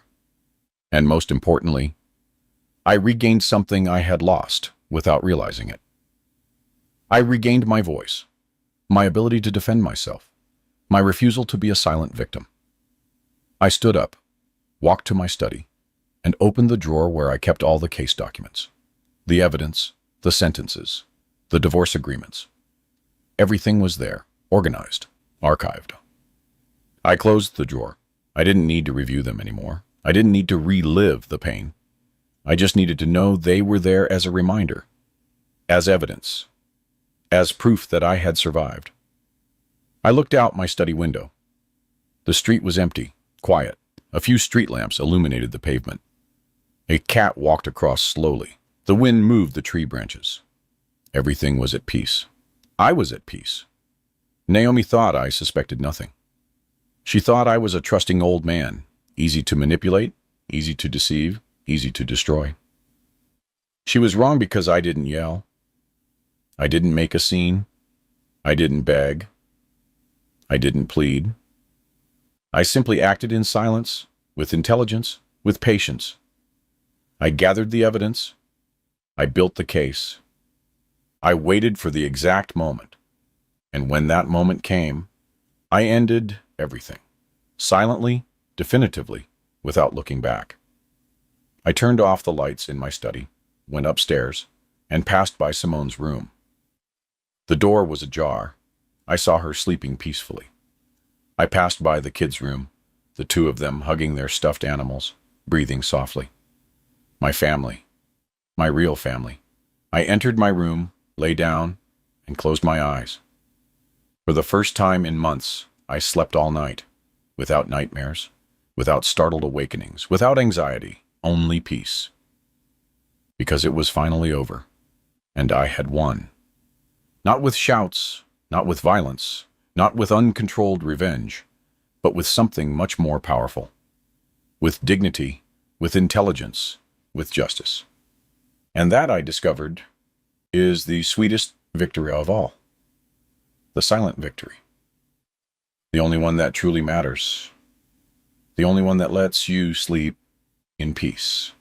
And most importantly, I regained something I had lost without realizing it. I regained my voice, my ability to defend myself, my refusal to be a silent victim. I stood up, walked to my study, and opened the drawer where I kept all the case documents, the evidence, the sentences, the divorce agreements. Everything was there, organized, archived. I closed the drawer. I didn't need to review them anymore. I didn't need to relive the pain. I just needed to know they were there as a reminder, as evidence, as proof that I had survived. I looked out my study window. The street was empty, quiet. A few street lamps illuminated the pavement. A cat walked across slowly. The wind moved the tree branches. Everything was at peace. I was at peace. Naomi thought I suspected nothing. She thought I was a trusting old man, easy to manipulate, easy to deceive, easy to destroy. She was wrong because I didn't yell. I didn't make a scene. I didn't beg. I didn't plead. I simply acted in silence, with intelligence, with patience. I gathered the evidence. I built the case. I waited for the exact moment. And when that moment came, I ended everything, silently, definitively, without looking back. I turned off the lights in my study, went upstairs, and passed by Simone's room. The door was ajar. I saw her sleeping peacefully. I passed by the kids' room, the two of them hugging their stuffed animals, breathing softly. My family, my real family. I entered my room, lay down, and closed my eyes. For the first time in months, I slept all night, without nightmares, without startled awakenings, without anxiety, only peace. Because it was finally over, and I had won. Not with shouts, not with violence, not with uncontrolled revenge, but with something much more powerful. With dignity, with intelligence, with justice. And that, I discovered, is the sweetest victory of all. The silent victory. The only one that truly matters. The only one that lets you sleep in peace.